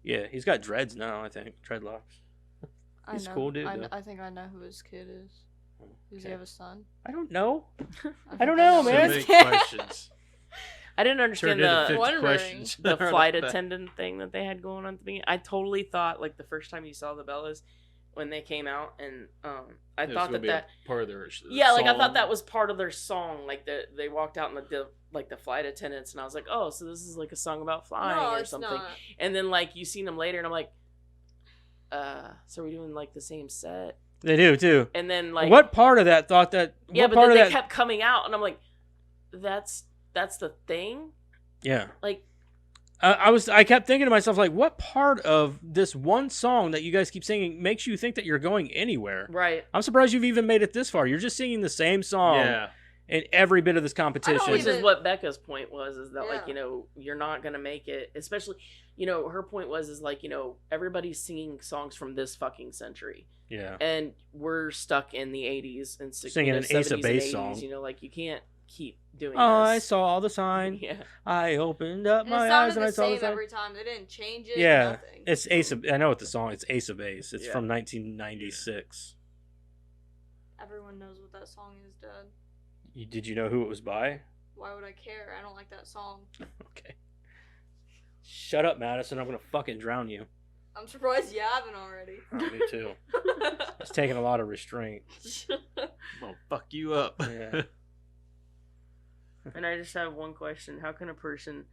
Yeah, he's got dreads now. I think dreadlocks. He's a cool dude, though. I think I know who his kid is. Does he have a son? I don't know. think don't know, who man. his So many kid- questions. I didn't Turned understand into the 50 Wondering. questions. the flight attendant thing that they had going on at the beginning. I totally thought like the first time you saw the Bellas when they came out, and I It was thought gonna be that a part of their like I thought song. that was part of their song. Like they walked out in the flight attendants, and I was like, oh, so this is like a song about flying No, or it's something. not. And then like you seen them later, and I'm like, so are we doing like the same set? They do too. And then like What part of that thought that? yeah, what but part then of they that? kept coming out, and I'm like, that's the thing. Yeah. Like I kept thinking to myself, like, what part of this one song that you guys keep singing makes you think that you're going anywhere? right. I'm surprised you've even made it this far. You're just singing the same song Yeah. in every bit of this competition. Which even- is what Becca's point was, is that like, Yeah. you're not gonna make it, especially, her point was is like, everybody's singing songs from this fucking century, Yeah. and we're stuck in the 80s and Singing an 70s Ace of and Base 80s, song. like you can't keep doing I this. saw the sign. Yeah. I opened up And my it eyes sounded and I the saw the same sign. every time. They didn't change it. Yeah, Nothing. it's Ace of. I know what the song. It's Ace of Base. It's Yeah. from 1996. Everyone knows what that song is, Dad. Did you know who it was by? Why would I care? I don't like that song. Okay. Shut up, Madison. I'm gonna fucking drown you. I'm surprised you haven't already. Oh, me too. It's taking a lot of restraint. I'm gonna fuck you up. Yeah. And I just have one question: how can a person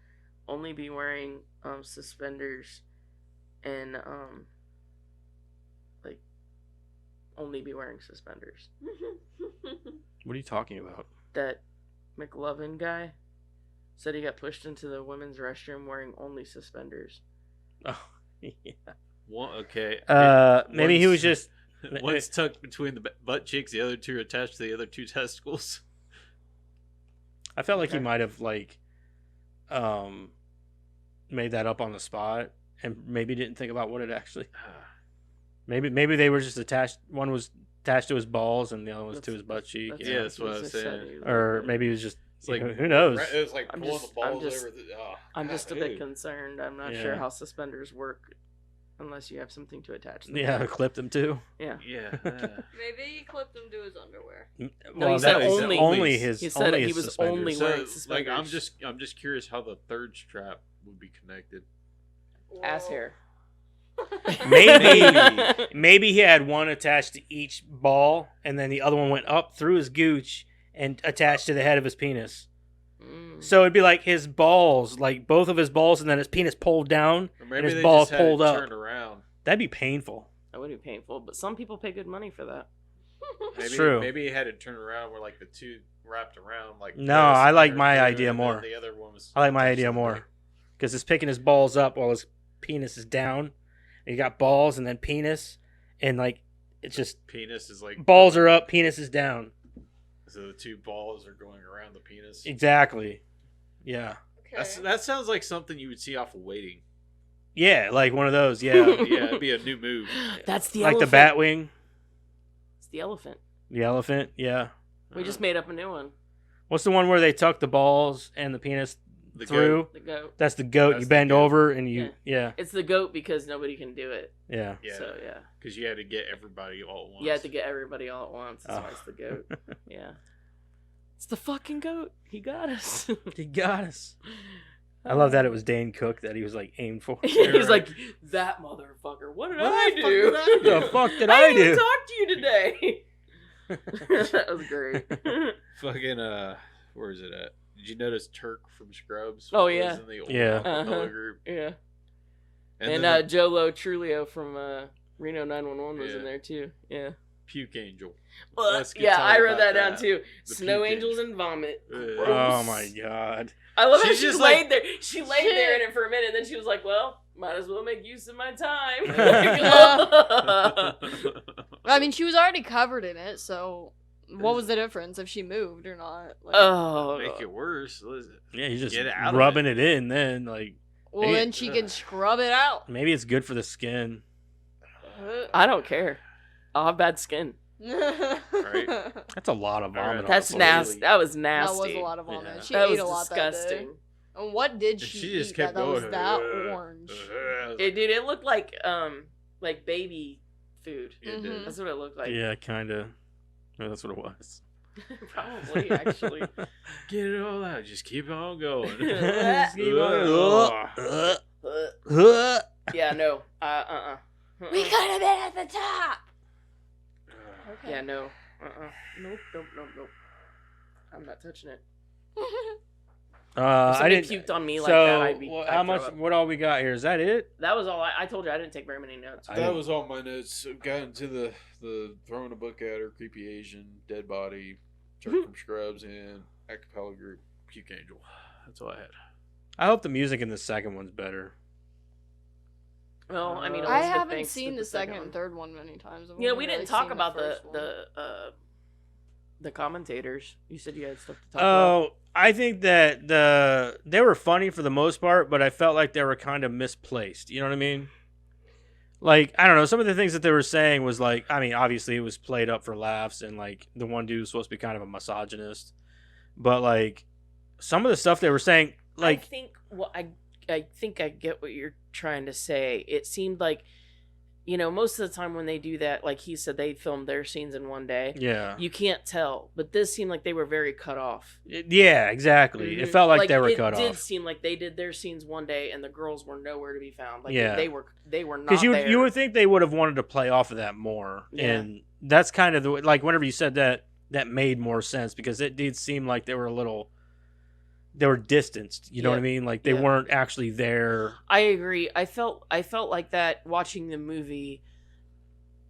only be wearing suspenders and like only be wearing suspenders? What are you talking about? That McLovin guy said he got pushed into the women's restroom wearing only suspenders. Oh, yeah. Okay. Maybe he was Once- just. One's tucked between the butt cheeks, the other two are attached to the other two testicles. I felt like he Okay. might have made that up on the spot and maybe didn't think about what it actually. Maybe they were just attached. One was attached to his balls and the other was to his butt cheek. That's Yeah, that's what I he was just saying. said. He was Or like- maybe it was just. It's like who knows? It was like I'm pulling just- the I'm balls just- over. I'm just a God, bit ew. concerned. I'm not Yeah. sure how suspenders work unless you have something to attach them. Yeah, to. clipped him too. Yeah. Yeah. Maybe he clipped him to his underwear. No, he said that- only- only his. he said only he his was suspenders. only So, wearing like, I'm suspenders. just curious how the third strap would be connected. Ass Whoa. hair. Maybe he had one attached to each ball, and then the other one went up through his gooch and attached to the head of his penis. Mm. So it'd be like his balls, like both of his balls, and then his penis pulled down, Or and maybe his they balls just had pulled it up. turned around. That'd be painful. That would be painful, but some people pay good money for that. It's Maybe, true. Maybe he had it turned around where like the two wrapped around like. No, this, I like and my there, idea and then more. The other one was. I like my attached idea to the more. leg. Because it's picking his balls up while his penis is down. And you got balls and then penis, and like it's just Penis is like balls are up, penis is down. So the two balls are going around the penis. Exactly. Yeah. Okay. That sounds like something you would see off of Waiting. Yeah, like one of those. Yeah. Yeah, it'd be a new move. That's the like elephant. the bat wing, It's the elephant. the elephant. Yeah. We just made up a new one. What's the one where they tuck the balls and the penis The through? The goat. That's the goat. That's you the bend goat. over and you. Yeah. It's the goat because nobody can do it. Yeah. Yeah, So yeah, because you had to get everybody all at once. you have to get everybody all at once. That's Oh. why it's the goat. Yeah. It's the fucking goat. He got us. He got us. I love that it was Dane Cook that he was like aimed for. He's like, that motherfucker. What did What I the fuck do? did I do? the fuck did I I didn't even do? talk to you today. That was great. Fucking where is it at? Did you notice Turk from Scrubs? Oh, was yeah. in the old Yeah. acapella Uh-huh. group. Yeah. And, And then the Jolo Trulio from Reno 911 was in Yeah. there too. Yeah. Puke Angel. Well, Let's get yeah, talking I wrote about that down that. too. The Snow puke angels and vomit. Ugh. Oh my god. I love how She's she just laid like- there. She laid Shit. there in it for a minute, and then she was like, "Well, might as well make use of my time." I mean, she was already covered in it, so what was the difference if she moved or not? Like, Oh, Make it worse. Listen. Yeah, he's just Get out of rubbing it in. Then like well, then she can scrub it out. maybe it's good for the skin. I don't care. I'll have bad skin. That's a lot of All right, vomit. That's on the plate. nasty. That was That nasty. was a lot of vomit. Yeah. She That ate was a lot that day. disgusting. And what did And she, she just eat kept that was going. that orange? Dude, it looked like baby food. It did. Mhm. That's what it looked like. Yeah, kind of. That's what it was. Probably actually. Get it all out. Just keep on going. Just keep on Ugh. Yeah, no. We could have been at the top. Okay. Yeah, no. Nope. I'm not touching it. If I somebody didn't. puked on me like So that, I'd be. how I'd much? throw up. What all we got here? Is that it? That was all. I told you I didn't take very many notes. I That didn't- was all my notes. Got into the throwing a book at her, creepy Asian, dead body, Turk from Scrubs, and acapella group, Puke Angel. That's all I had. I hope the music in the second one's better. Well, I mean, I Elizabeth haven't Banks seen did the second one. and third one many times. I've Yeah, only we really didn't talk seen about first one. the commentators. You said you had stuff to talk about. Oh, I think that they were funny for the most part, but I felt like they were kind of misplaced. You know what I mean? Like, I don't know, some of the things that they were saying was like, I mean, obviously it was played up for laughs, and like the one dude was supposed to be kind of a misogynist, but like some of the stuff they were saying, like, I think I get what you're trying to say. It seemed like, most of the time when they do that, like he said, they filmed their scenes in one day. yeah, You can't tell, but this seemed like they were very cut off. yeah, exactly. It Mhm. felt like they were it cut did off. seem like they did their scenes one day and the girls were nowhere to be found. Like Yeah. they were not Because there. you would think they would have wanted to play off of that more, Yeah. and that's kind of the like whenever you said that made more sense because it did seem like they were distanced. You know what I mean? Like they Yeah. weren't actually there. I agree. I felt like that watching the movie,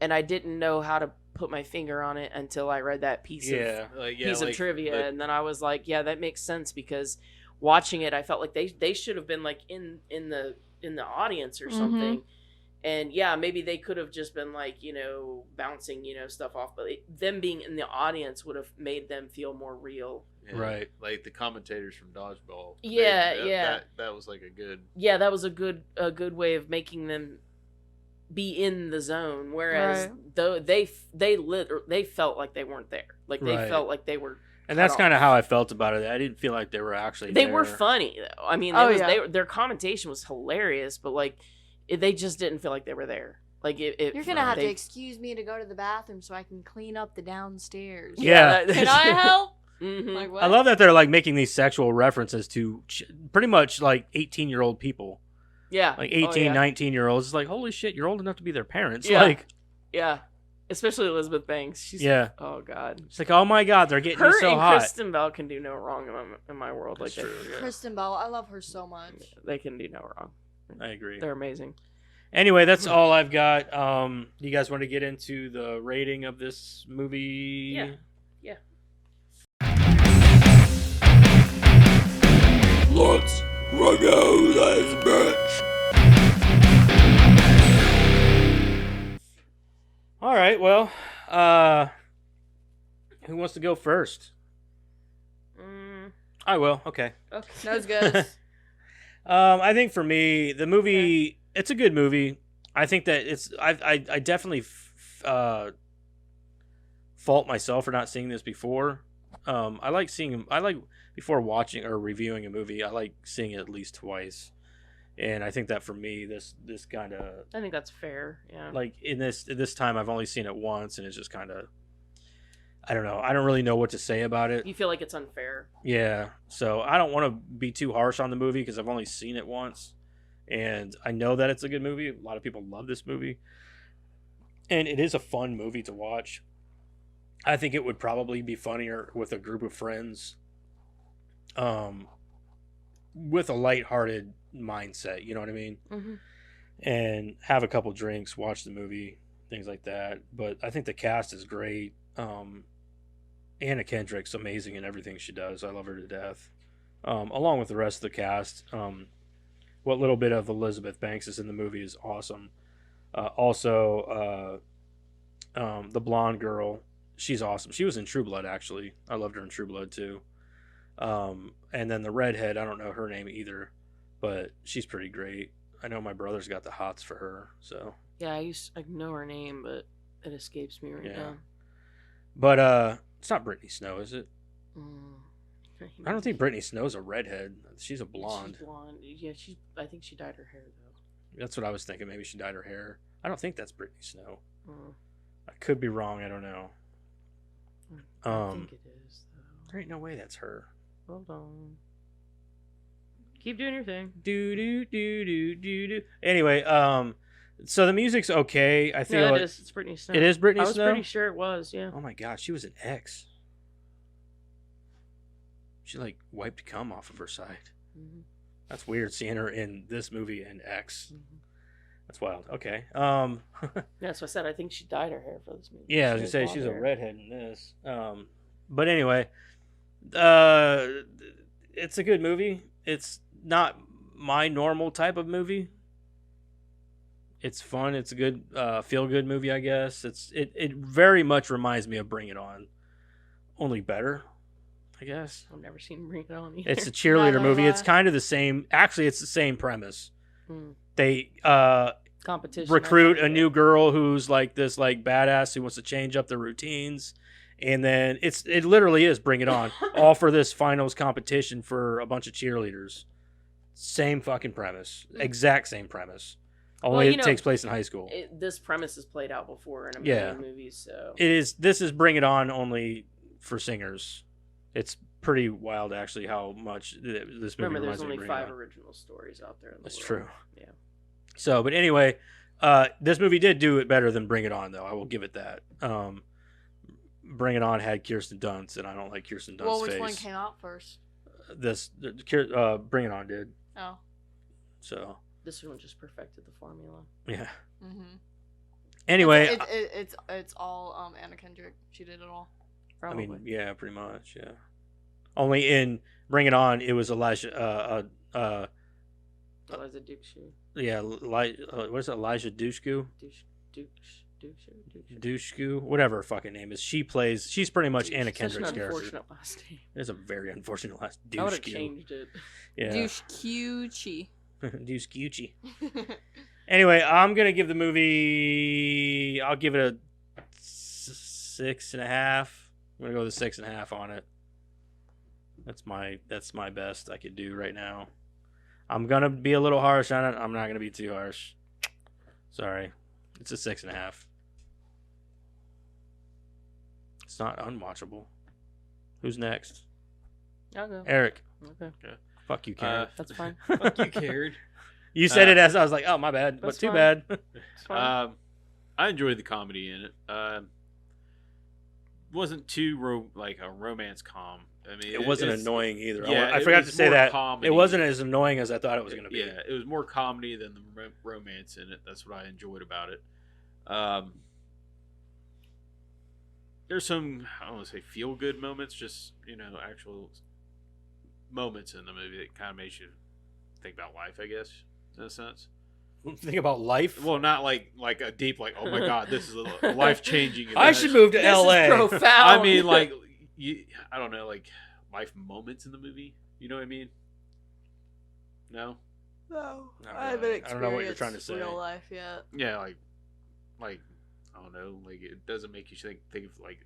and I didn't know how to put my finger on it until I read that piece of trivia, and then I was like, yeah, that makes sense because watching it, I felt like they should have been like in the audience or something, And yeah, maybe they could have just been like, bouncing, stuff off, but them being in the audience would have made them feel more real. Yeah, Right. Like the commentators from Dodgeball. Yeah. That was like a good. Yeah, that was a good way of making them be in the zone. Whereas though they felt like they weren't there. Like they Right. felt like they were. And that's cut kind of off. how I felt about it. I didn't feel like they were actually They there. were funny though. I mean, their commentation was hilarious, but like they just didn't feel like they were there. Like You're gonna have to excuse me to go to the bathroom so I can clean up the downstairs. Yeah. Can I help? Mhm. Like what? I love that they're like making these sexual references to pretty much like 18-year-old people. Yeah. Like Oh, 18, yeah. 19-year-olds. It's like, holy shit, you're old enough to be their parents. Yeah. Like, Yeah. Especially Elizabeth Banks. She's Yeah. Oh god. it's like, oh my God, they're getting Her you so and hot. Kristen Bell can do no wrong in my world. That's like true. Yeah. Kristen Bell, I love her so much. they can do no wrong. I agree. They're amazing. Anyway, that's all I've got. Do you guys want to get into the rating of this movie? Yeah. Yeah. Let's go this bitch. All right. Well, who wants to go first? I will. Okay. Okay. Nose goes. I think for me, the movie, it's a good movie. I think that I definitely fault myself for not seeing this before. I like before watching or reviewing a movie, I like seeing it at least twice. And I think that for me, this kind of I think that's fair. Yeah. like in this time, I've only seen it once, and it's just kind of, I don't know. I don't really know what to say about it. You feel like it's unfair. Yeah, so I don't want to be too harsh on the movie because I've only seen it once, and I know that it's a good movie. A lot of people love this movie, and it is a fun movie to watch. I think it would probably be funnier with a group of friends, with a lighthearted mindset. You know what I mean? Mm-hmm. And have a couple drinks, watch the movie, things like that. But I think the cast is great. Anna Kendrick's amazing in everything she does. I love her to death. Along with the rest of the cast. What little bit of Elizabeth Banks is in the movie is awesome. Also, the blonde girl, she's awesome. She was in True Blood, actually. I loved her in True Blood, too. And then the redhead, I don't know her name either, but she's pretty great. I know my brother's got the hots for her, so. Yeah, I know her name, but it escapes me right now. But it's not Brittany Snow, is it? Mm. I don't think Brittany Snow's a redhead. She's a blonde. She's blonde. Yeah, I think she dyed her hair though. That's what I was thinking. Maybe she dyed her hair. I don't think that's Brittany Snow. Mm. I could be wrong. I don't know. I think it is though. There ain't no way that's her. Hold on. Keep doing your thing. Do do do do do do. Anyway, so the music's okay. I feel No, it, it's Brittany Snow. it is Brittany I was Snow. pretty sure it was. Yeah. Oh my god, she was an X. She like wiped cum off of her side. Mm-hmm. That's weird seeing her in this movie and X. Mm-hmm. That's wild. Okay. Yeah, so I said I think she dyed her hair for this movie. Yeah, I was She gonna say has she's blonde a hair. redhead in this. But anyway, it's a good movie. It's not my normal type of movie. It's fun. It's a good feel good movie, I guess. It very much reminds me of Bring It On, only better, I guess. I've never seen Bring It On either. It's a cheerleader Neither movie. have It's I. kind of the same. Actually, it's the same premise. Mm. They Competition. recruit I think. a new girl who's like this like badass who wants to change up their routines, and then it literally is Bring It On, all for this finals competition for a bunch of cheerleaders. Same fucking premise, exact same premise, only Well, it takes place in high school. This premise is played out before in a Yeah. million movies, so This is Bring It On only for singers. It's pretty wild actually how much this movie remember reminds there's me only of Bring It 5 On. original stories out there in the That's world. true. Yeah. So, but anyway, this movie did do it better than Bring It On, though. I will give it that. Bring It On had Kirsten Dunst, and I don't like Kirsten Dunst's Well, which face. one came out first? Bring It On did. Oh. So, This one just perfected the formula. yeah. Mm-hmm. Anyway, It's all Anna Kendrick. She did it all. I Probably. mean, yeah, pretty much, yeah. Only in Bring It On, it was Elijah, Eliza Dushku. Yeah, what is it? Elijah Dushku? Dushku. Dushku, whatever her fucking name is. She's pretty much Anna Such Kendrick's an character. unfortunate last name. It's a very unfortunate last I would have Dushku. changed it. Yeah. Douche-cuchy. Dushkuchi. Anyway, I'm gonna give the movie. I'll give it a 6.5. I'm gonna go with a 6.5 on it. That's my best I could do right now. I'm gonna be a little harsh on it. I'm not gonna be too harsh. Sorry, it's a 6.5. It's not unwatchable. Who's next? I'll go. Eric. Okay. Fuck you, Karen. That's fine. Fuck you, Karen. You said it as I was like, oh my bad, but That's too fine. bad. It's fine. I enjoyed the comedy in it. Wasn't too like a romance com. I mean, It wasn't it's- annoying either. Yeah, I it forgot was to say more that. comedy. It wasn't as annoying as I thought it was going to be. Yeah, it was more comedy than the romance in it. That's what I enjoyed about it. There's some, I don't want to say feel good moments, just actual moments in the movie that kind of makes you think about life, I guess, in a sense. Think about life. Well, not like a deep oh my god, this is a life changing. I should move to This L.A. is profound. I mean, like I don't know, like life moments in the movie. You know what I mean? No. No, Not I haven't really. I experienced don't know what you're trying to say. real life yet. Yeah, like I don't know, like it doesn't make you think of like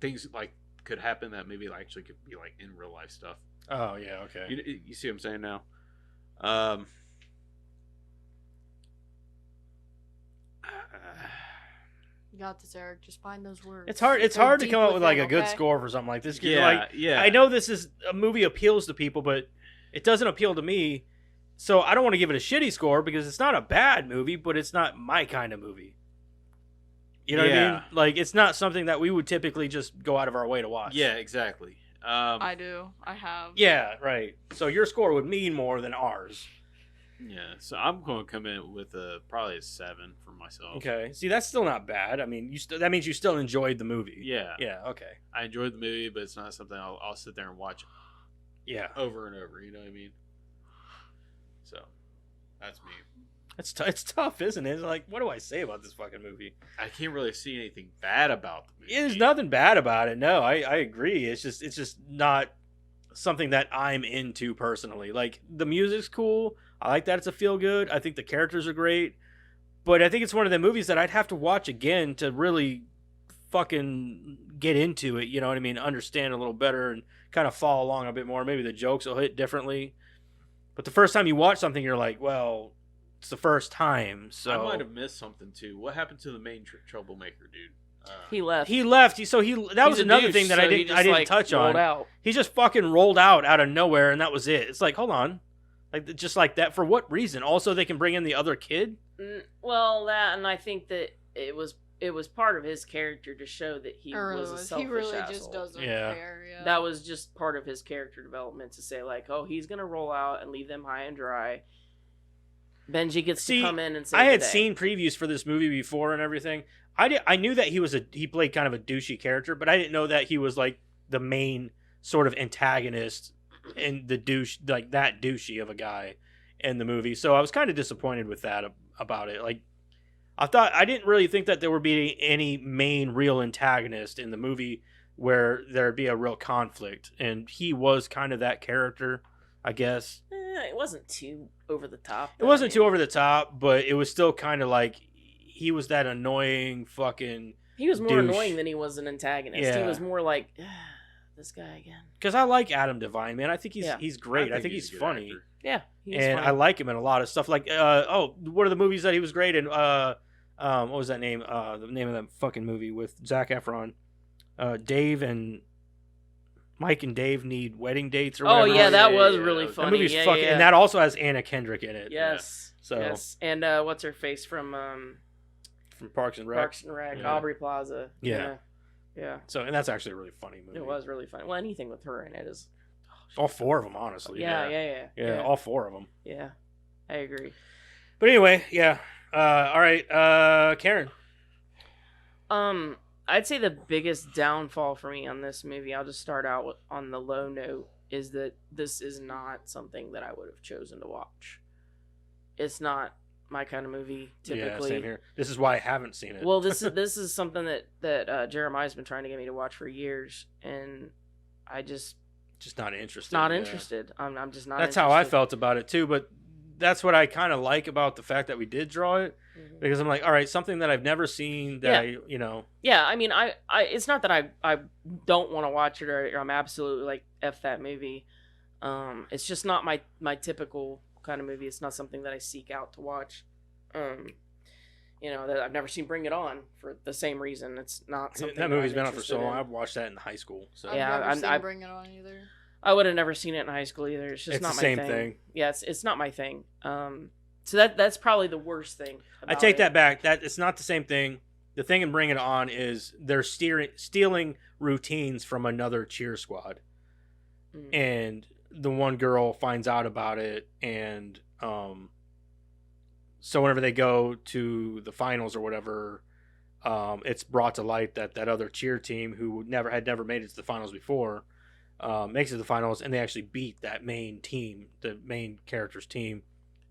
things like could happen that maybe actually could be like in real life stuff. Oh yeah, okay. You see what I'm saying now? You got this, Eric. Just find those words. It's hard. It's Go hard to deep come up with like it, a good okay? score for something like this. 'Cause, Yeah, like, yeah. I know this is a movie appeals to people, but it doesn't appeal to me. So I don't want to give it a shitty score because it's not a bad movie, but it's not my kind of movie. You know what I Yeah. mean? Like it's not something that we would typically just go out of our way to watch. Yeah, exactly. I do. I have. Yeah, right. So your score would mean more than ours. Yeah, so I'm going to come in with probably a 7 for myself. Okay. See, that's still not bad. I mean, that means you still enjoyed the movie. Yeah. Yeah. Okay. I enjoyed the movie, but it's not something I'll sit there and watch Yeah. over and over. You know what I mean? So that's me. It's tough, isn't it? It's like, what do I say about this fucking movie? I can't really see anything bad about the movie. There's nothing bad about it. No, I agree. It's just not something that I'm into personally. Like the music's cool. I like that it's a feel good. I think the characters are great. But I think it's one of the movies that I'd have to watch again to really fucking get into it, you know what I mean? Understand a little better and kind of follow along a bit more. Maybe the jokes will hit differently. But the first time you watch something, you're like, well, it's the first time. So I might have missed something too. What happened to the main troublemaker dude? He left. He left. That He's was a another douche, thing that so I he didn't just, like, touch rolled on. out. He just fucking rolled out of nowhere, and that was it. It's like, hold on, like just like that. For what reason? Also, they can bring in the other kid. Well, that, and I think that it was part of his character to show that he Or was a selfish he really asshole. just doesn't Yeah. care. Yeah. That was just part of his character development to say like, oh, he's gonna roll out and leave them high and dry. Benji gets See, to come in and say, I had seen previews for this movie before and everything. I knew that he played kind of a douchey character, but I didn't know that he was like the main sort of antagonist and the douche, like that douchey of a guy in the movie. So I was kind of disappointed with that about it. Like I didn't really think that there would be any main real antagonist in the movie where there'd be a real conflict, and he was kind of that character, I guess. It wasn't too over the top. It wasn't too over the top, but it was still kind of like he was that annoying fucking. He was more douche. annoying than he was an antagonist. He Yeah. was more like, this guy again. Because I like Adam Devine, man. I think Yeah. he's great. I think he's a good funny, actor. Yeah, he's and fine. I like him in a lot of stuff. Like, what are the movies that he was great in? What was that name? The name of that fucking movie with Zac Efron. Dave and Mike and Dave need wedding dates or Oh whatever. yeah, that Yeah, was yeah, really that funny. That movie's yeah, fucking, yeah. and that also has Anna Kendrick in it. Yes. So Yes. And what's her face from from Parks and Rec. Parks and Rec, Yeah. Aubrey Plaza. Yeah. Yeah. So, and that's actually a really funny movie. It was really fun. Well, anything with her in it is. All four of them, honestly. Yeah. all four of them. Yeah. I agree. But anyway, yeah. All right, Karen. I'd say the biggest downfall for me on this movie, I'll just start out on the low note, is that this is not something that I would have chosen to watch. it's not my kind of movie typically. Yeah, same here. This is why I haven't seen it. Well, this is something that Jeremiah's been trying to get me to watch for years, and I just not interested. not yeah. interested. I'm just not. That's interested. how I felt about it too. But that's what I kind of like about the fact that we did draw it, Mhm. because I'm like, all right, something that I've never seen that Yeah. Yeah, I mean, I it's not that I don't want to watch it or I'm absolutely like F that movie. It's just not my typical kind of movie. It's not something that I seek out to watch. That I've never seen Bring It On for the same reason. It's not something that movie's I'm been on for so interested long. in. I've watched that in high school. So I've Yeah, never seen I- Bring It On either. I would have never seen it in high school either. It's just It's not the my same thing. thing. Yeah, it's not my thing. So that's probably the worst thing. I about take it. that back. That it's not the same thing. The thing in Bring It On is they're stealing routines from another cheer squad, Mm. and the one girl finds out about it, and so whenever they go to the finals or whatever, it's brought to light that that other cheer team who had never made it to the finals before makes it to the finals, and they actually beat that main team, the main character's team,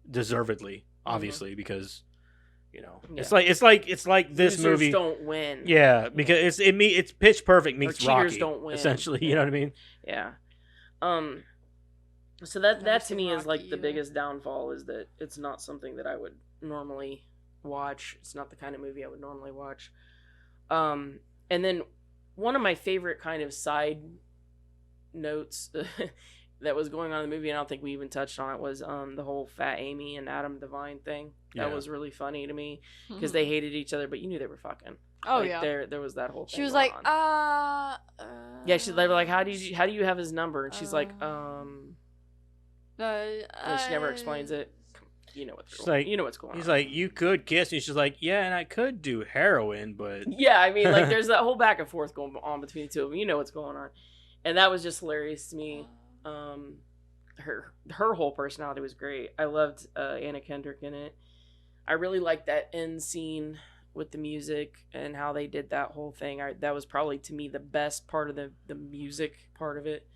deservedly, obviously, because it's like this Losers movie don't win. Yeah, because it's Pitch Perfect meets cheaters Rocky, don't win. essentially. You know what I mean? Yeah. So that Never that to seen me is Rocky like the either. biggest downfall, is that it's not something that I would normally watch. It's not the kind of movie I would normally watch. And then one of my favorite kind of side notes that was going on in the movie, and I don't think we even touched on it, was the whole Fat Amy and Adam Devine thing. That Yeah. was really funny to me because they hated each other, but you knew they were fucking. Oh Like, yeah. there was that whole thing. She was going like, on. Yeah, they were like, how do you have his number? And she's like, and she never explains it. You know what's She's like, you know what's going He's on. like, you could kiss me. She's like, yeah, and I could do heroin, but Yeah, I mean, like, there's that whole back and forth going on between the two of them. You know what's going on, and that was just hilarious to me. Her whole personality was great. I loved Anna Kendrick in it. I really liked that end scene with the music and how they did that whole thing. That was probably, to me, the best part of the music part of it.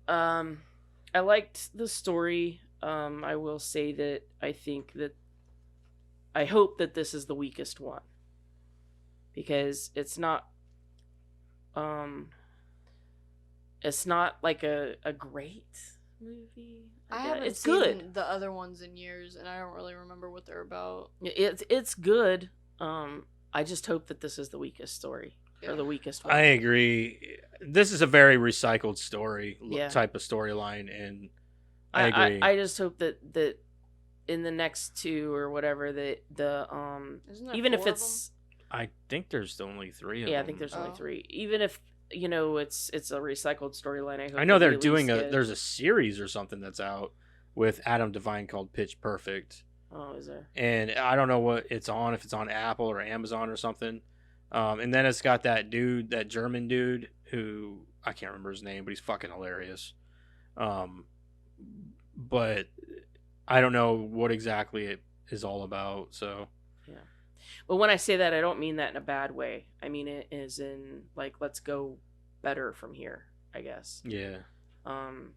I liked the story. I will say that I hope that this is the weakest one, because it's not like a great movie. I haven't It's seen good. the other ones in years, and I don't really remember what they're about. It's good. I just hope that this is the weakest story or the weakest one. I agree. This is a very recycled story Yeah. type of storyline, and I agree. I just hope that in the next two or whatever, that Isn't there even if 4 of it's I think there's only 3 of yeah, I them. think there's only Oh. 3. Even if it's a recycled storyline, I hope I know that they're we at doing least there's a series or something that's out with Adam Devine called Pitch Perfect. Oh, is there? And I don't know what it's on, if it's on Apple or Amazon or something. And then it's got that German dude who I can't remember his name, but he's fucking hilarious. But I don't know what exactly it is all about. So But when I say that, I don't mean that in a bad way. I mean it is in, like, let's go better from here, I guess. yeah, Um,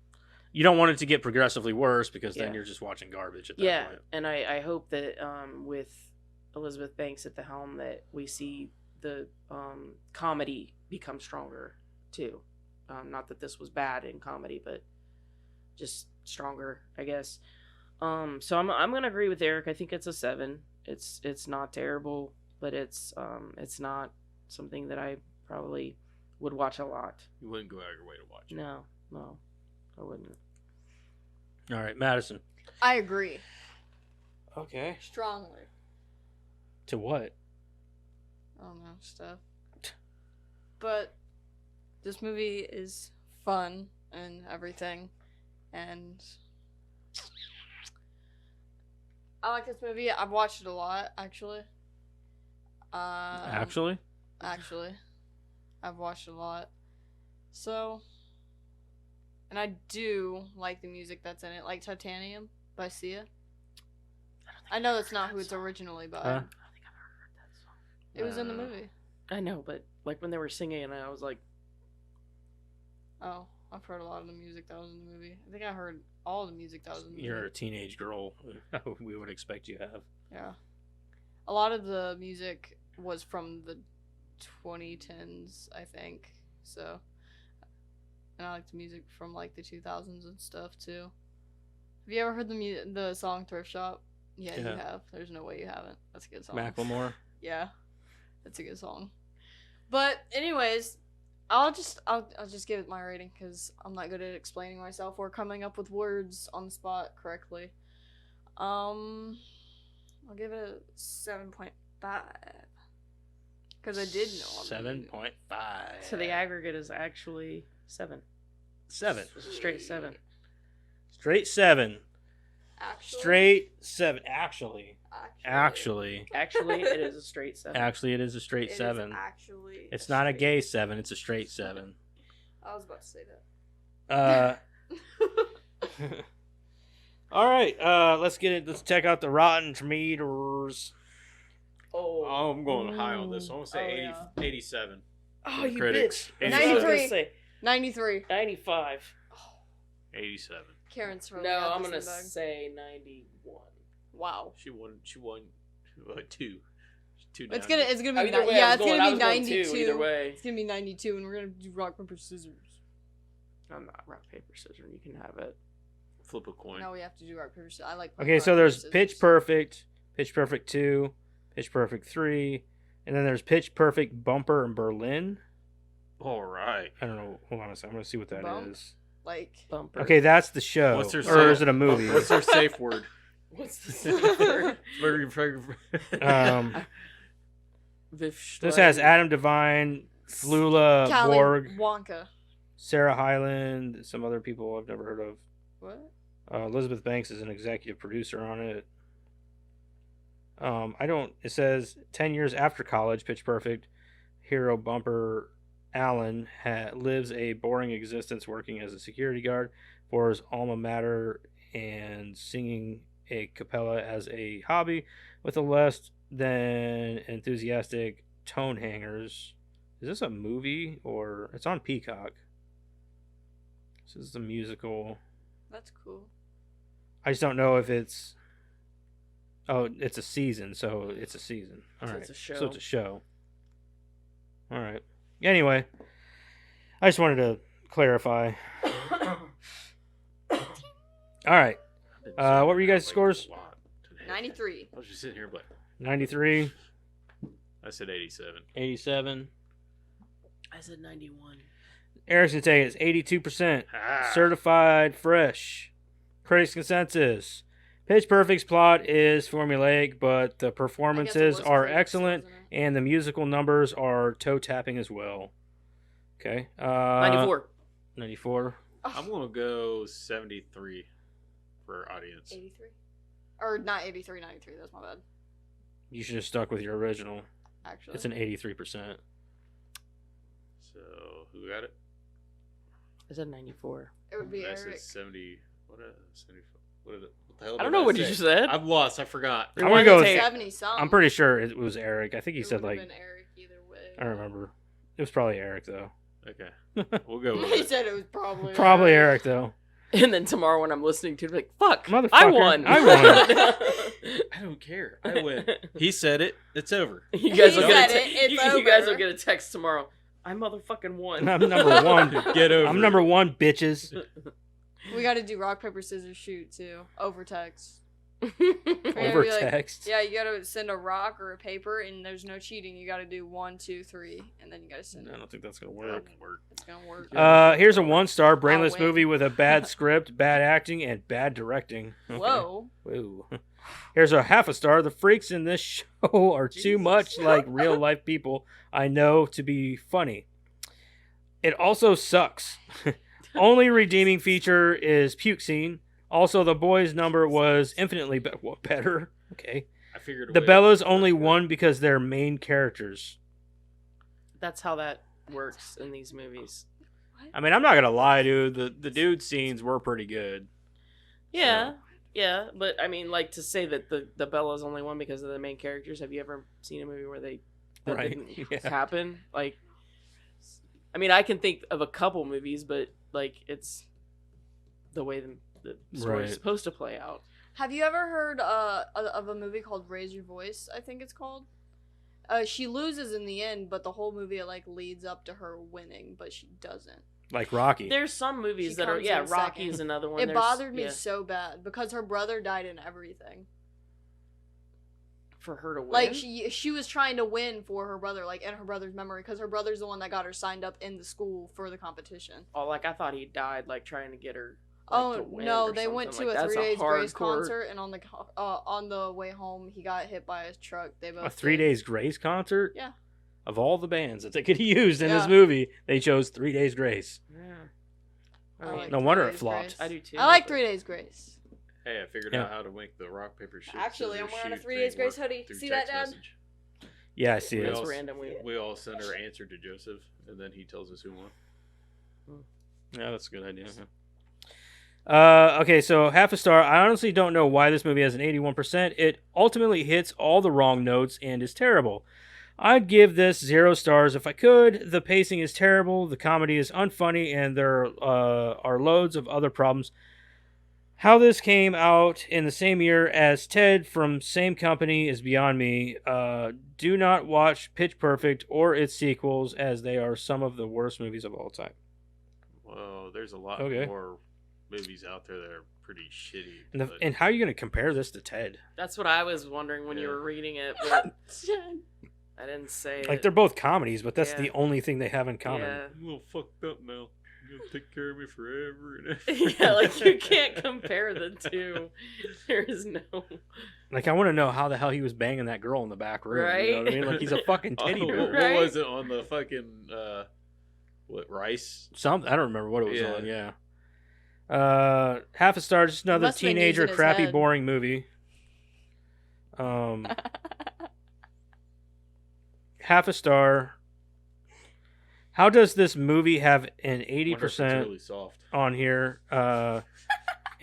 you don't want it to get progressively worse, because then Yeah. you're just watching garbage at that yeah, point. and I hope that with Elizabeth Banks at the helm, that we see the comedy become stronger too. Not that this was bad in comedy, but just stronger, I guess. So I'm gonna agree with Eric. I think it's a 7. It's not terrible, but it's not something that I probably would watch a lot. You wouldn't go out of your way to watch it. No, I wouldn't. All right, Madison. I agree Okay. strongly. To what? I don't know stuff, but this movie is fun and everything, and I like this movie. I've watched it a lot, actually. Actually? Actually, I've watched a lot. So, and I do like the music that's in it, like Titanium by Sia. I know that's not who it's originally by. Huh? I don't think I've ever heard that song. It was in the Uh, movie. I know, but like when they were singing, I was like, Oh, I've heard a lot of the music that was in the movie. I think I heard all the music that was in the You're a movie. teenage girl. We would expect you have. Yeah. A lot of the music was from the 2010s, I think. So, and I like the music from like the 2000s and stuff too. Have you ever heard the song Thrift Shop? Yeah, you Yeah. have. There's no way you haven't. That's a good song. Macklemore. Yeah, that's a good song. But anyways, I'll just give it my rating because I'm not good at explaining myself or coming up with words on the spot correctly. I'll give it a 7.5 because I did know all the 7.5. So the aggregate is actually 7. 7. Straight 7. Straight 7. Actually, Straight 7. Actually, Actually, it is a straight 7. it is a straight it is 7. actually, It's not a gay 7. It's a straight 7. I was about to say that. All right. Let's get it. Let's check out the Rotten Tomatoes. Oh, I'm going high on this. I want to say 80, yeah. 87. oh, you critics. bitch. That's what I was gonna 93. say. 93. 95. 87. Karen's really No, got I'm this gonna in the bag. say 91. Wow. She won 2. 2 It's down. gonna be Either way, yeah, I it's was gonna be going 92. 2 either way. It's gonna be 92, and we're gonna do rock paper scissors. I'm not rock paper scissors. You can have it. Flip a coin. No, we have to do rock paper scissors. I like. Okay, rock, so paper, there's scissors. Pitch Perfect, Pitch Perfect 2, Pitch Perfect 3, and then there's Pitch Perfect Bumper in Berlin. All right. I don't know. Hold on a second. I'm gonna see what that is. Bump? Like Bumper. Okay, that's the show. What's their or safe- is it a movie? What's their safe word? What's the This has Adam Devine, Flula Callie Borg, Wonka. Sarah Hyland, some other people I've never heard of. What? Elizabeth Banks is an executive producer on it. It says 10 years after college, Pitch Perfect, hero Bumper Allen lives a boring existence working as a security guard for his alma mater and singing a cappella as a hobby with a less than enthusiastic tone hangers. Is this a movie or it's on Peacock? This is a musical. That's cool. I just don't know if it's. Oh, it's a season, so it's a season. All So right, it's a show. So it's a show. All right. Anyway, I just wanted to clarify. All right. What were you guys' scores? 93. I was just sitting here, but 93, I said 87. 87. I said 91. Eric's gonna take it. It's 82%. Ah. Certified fresh. Critics' consensus. Pitch Perfect's plot is formulaic, but the performances was are critics, excellent, wasn't and the musical numbers are toe-tapping as well. Okay. 94. 94. I'm going to go 73 for audience. 83. Or not 83, 93. That's my bad. You should have stuck with your original. Actually, It's an 83%. So, who got it? I said 94. it would be I said Eric. 70. What, 74? What the hell I don't did know what say? you just said. I'm lost. I forgot. I'm gonna go with, 70 something. I'm pretty sure it was Eric. I think he It said would've like been Eric either way. I don't remember. It was probably Eric though. Okay. We'll go with He it. said it was probably Probably Eric though. And then tomorrow when I'm listening to it, like, fuck, Motherfucker, I won. I I don't care. I win. He said it. It's over. You guys He will get said a it, it's you guys over. will get a text tomorrow. I motherfucking won. I'm number one. Get over I'm it. number one, bitches. We got to do rock paper scissors shoot too over text. Over be like, text. Yeah, you gotta send a rock or a paper, and there's no cheating. You gotta do 1, 2, 3, and then you gotta send I it. don't think that's gonna That work. won't work. It's gonna work. Here's a 1-star brainless win. movie with a bad script, bad acting, and bad directing. Okay. Whoa. Whoa. Here's a 0.5 star. The freaks in this show are too much like real life people I know to be funny. It also sucks. Only redeeming feature is puke scene. Also, the boys' number was infinitely better. Okay. I figured a The way- Bellas only won because they're main characters. That's how that works in these movies. I mean, I'm not gonna lie, dude. The dude scenes were pretty good. Yeah, yeah, but I mean, like to say that the Bellas only won because of the main characters. Have you ever seen a movie where that Right, didn't yeah. happen? Like, I mean, I can think of a couple movies, but like it's the way the story is Right. supposed to play out. Have you ever heard of a movie called Raise Your Voice? I think it's called. She loses in the end, but the whole movie it, like leads up to her winning, but she doesn't. Like Rocky. There's some movies She that are comes yeah. in Rocky second. is another one. It There's- bothered me yeah, so bad because her brother died in everything. for her to win. Like she was trying to win for her brother, like in her brother's memory, because her brother's the one that got her signed up in the school for the competition. oh, like I thought he died, like trying to get her. Like, to Oh win no, or they went to something. Like, a that's 3 Days Grace hardcore- concert, and on the way home, he got hit by a truck. They both A 3 did. Days Grace concert? Yeah. Of all the bands that they could have used in this Yeah. movie, they chose 3 Days Grace. Yeah. I I mean, like No 3 wonder it Days flopped. Grace. I do too. I like but- 3 Days Grace. Hey, I figured Yeah. out how to make the rock paper shit. Actually, I'm scissors, wearing a shoot 3 Days thing Grace work hoodie. through See that, text Dad? message. Yeah, I see We it. That's all- random. We all send our answer to Joseph, and then he tells us who won. Yeah, that's a good idea. Okay, so half a star. I honestly don't know why this movie has an 81%. It ultimately hits all the wrong notes and is terrible. I'd give this 0 stars if I could. The pacing is terrible, the comedy is unfunny, and there are loads of other problems. How this came out in the same year as Ted from same company is beyond me. Do not watch Pitch Perfect or its sequels, as they are some of the worst movies of all time. Well, there's a lot Okay. more movies out there that are pretty shitty. And, but- and how are you going to compare this to Ted? That's what I was wondering when you Yeah. were reading it, but I didn't say Like it. they're both comedies, but that's Yeah. the only thing they have in common. Yeah. I'm all fucked up now. You're gonna take care of me forever. And Yeah, like you can't compare the two. There is no. Like I want to know how the hell he was banging that girl in the back room. You know what I Right? mean? Like he's a fucking teddy Oh, bear. Right? What was it on the fucking what rice? Some I don't remember what it was Yeah. on. Yeah. Half a star. Just another Must've been teenager using his crappy head. boring movie. Half a star. How does this movie have an Wonder if it's 80% really soft. on here?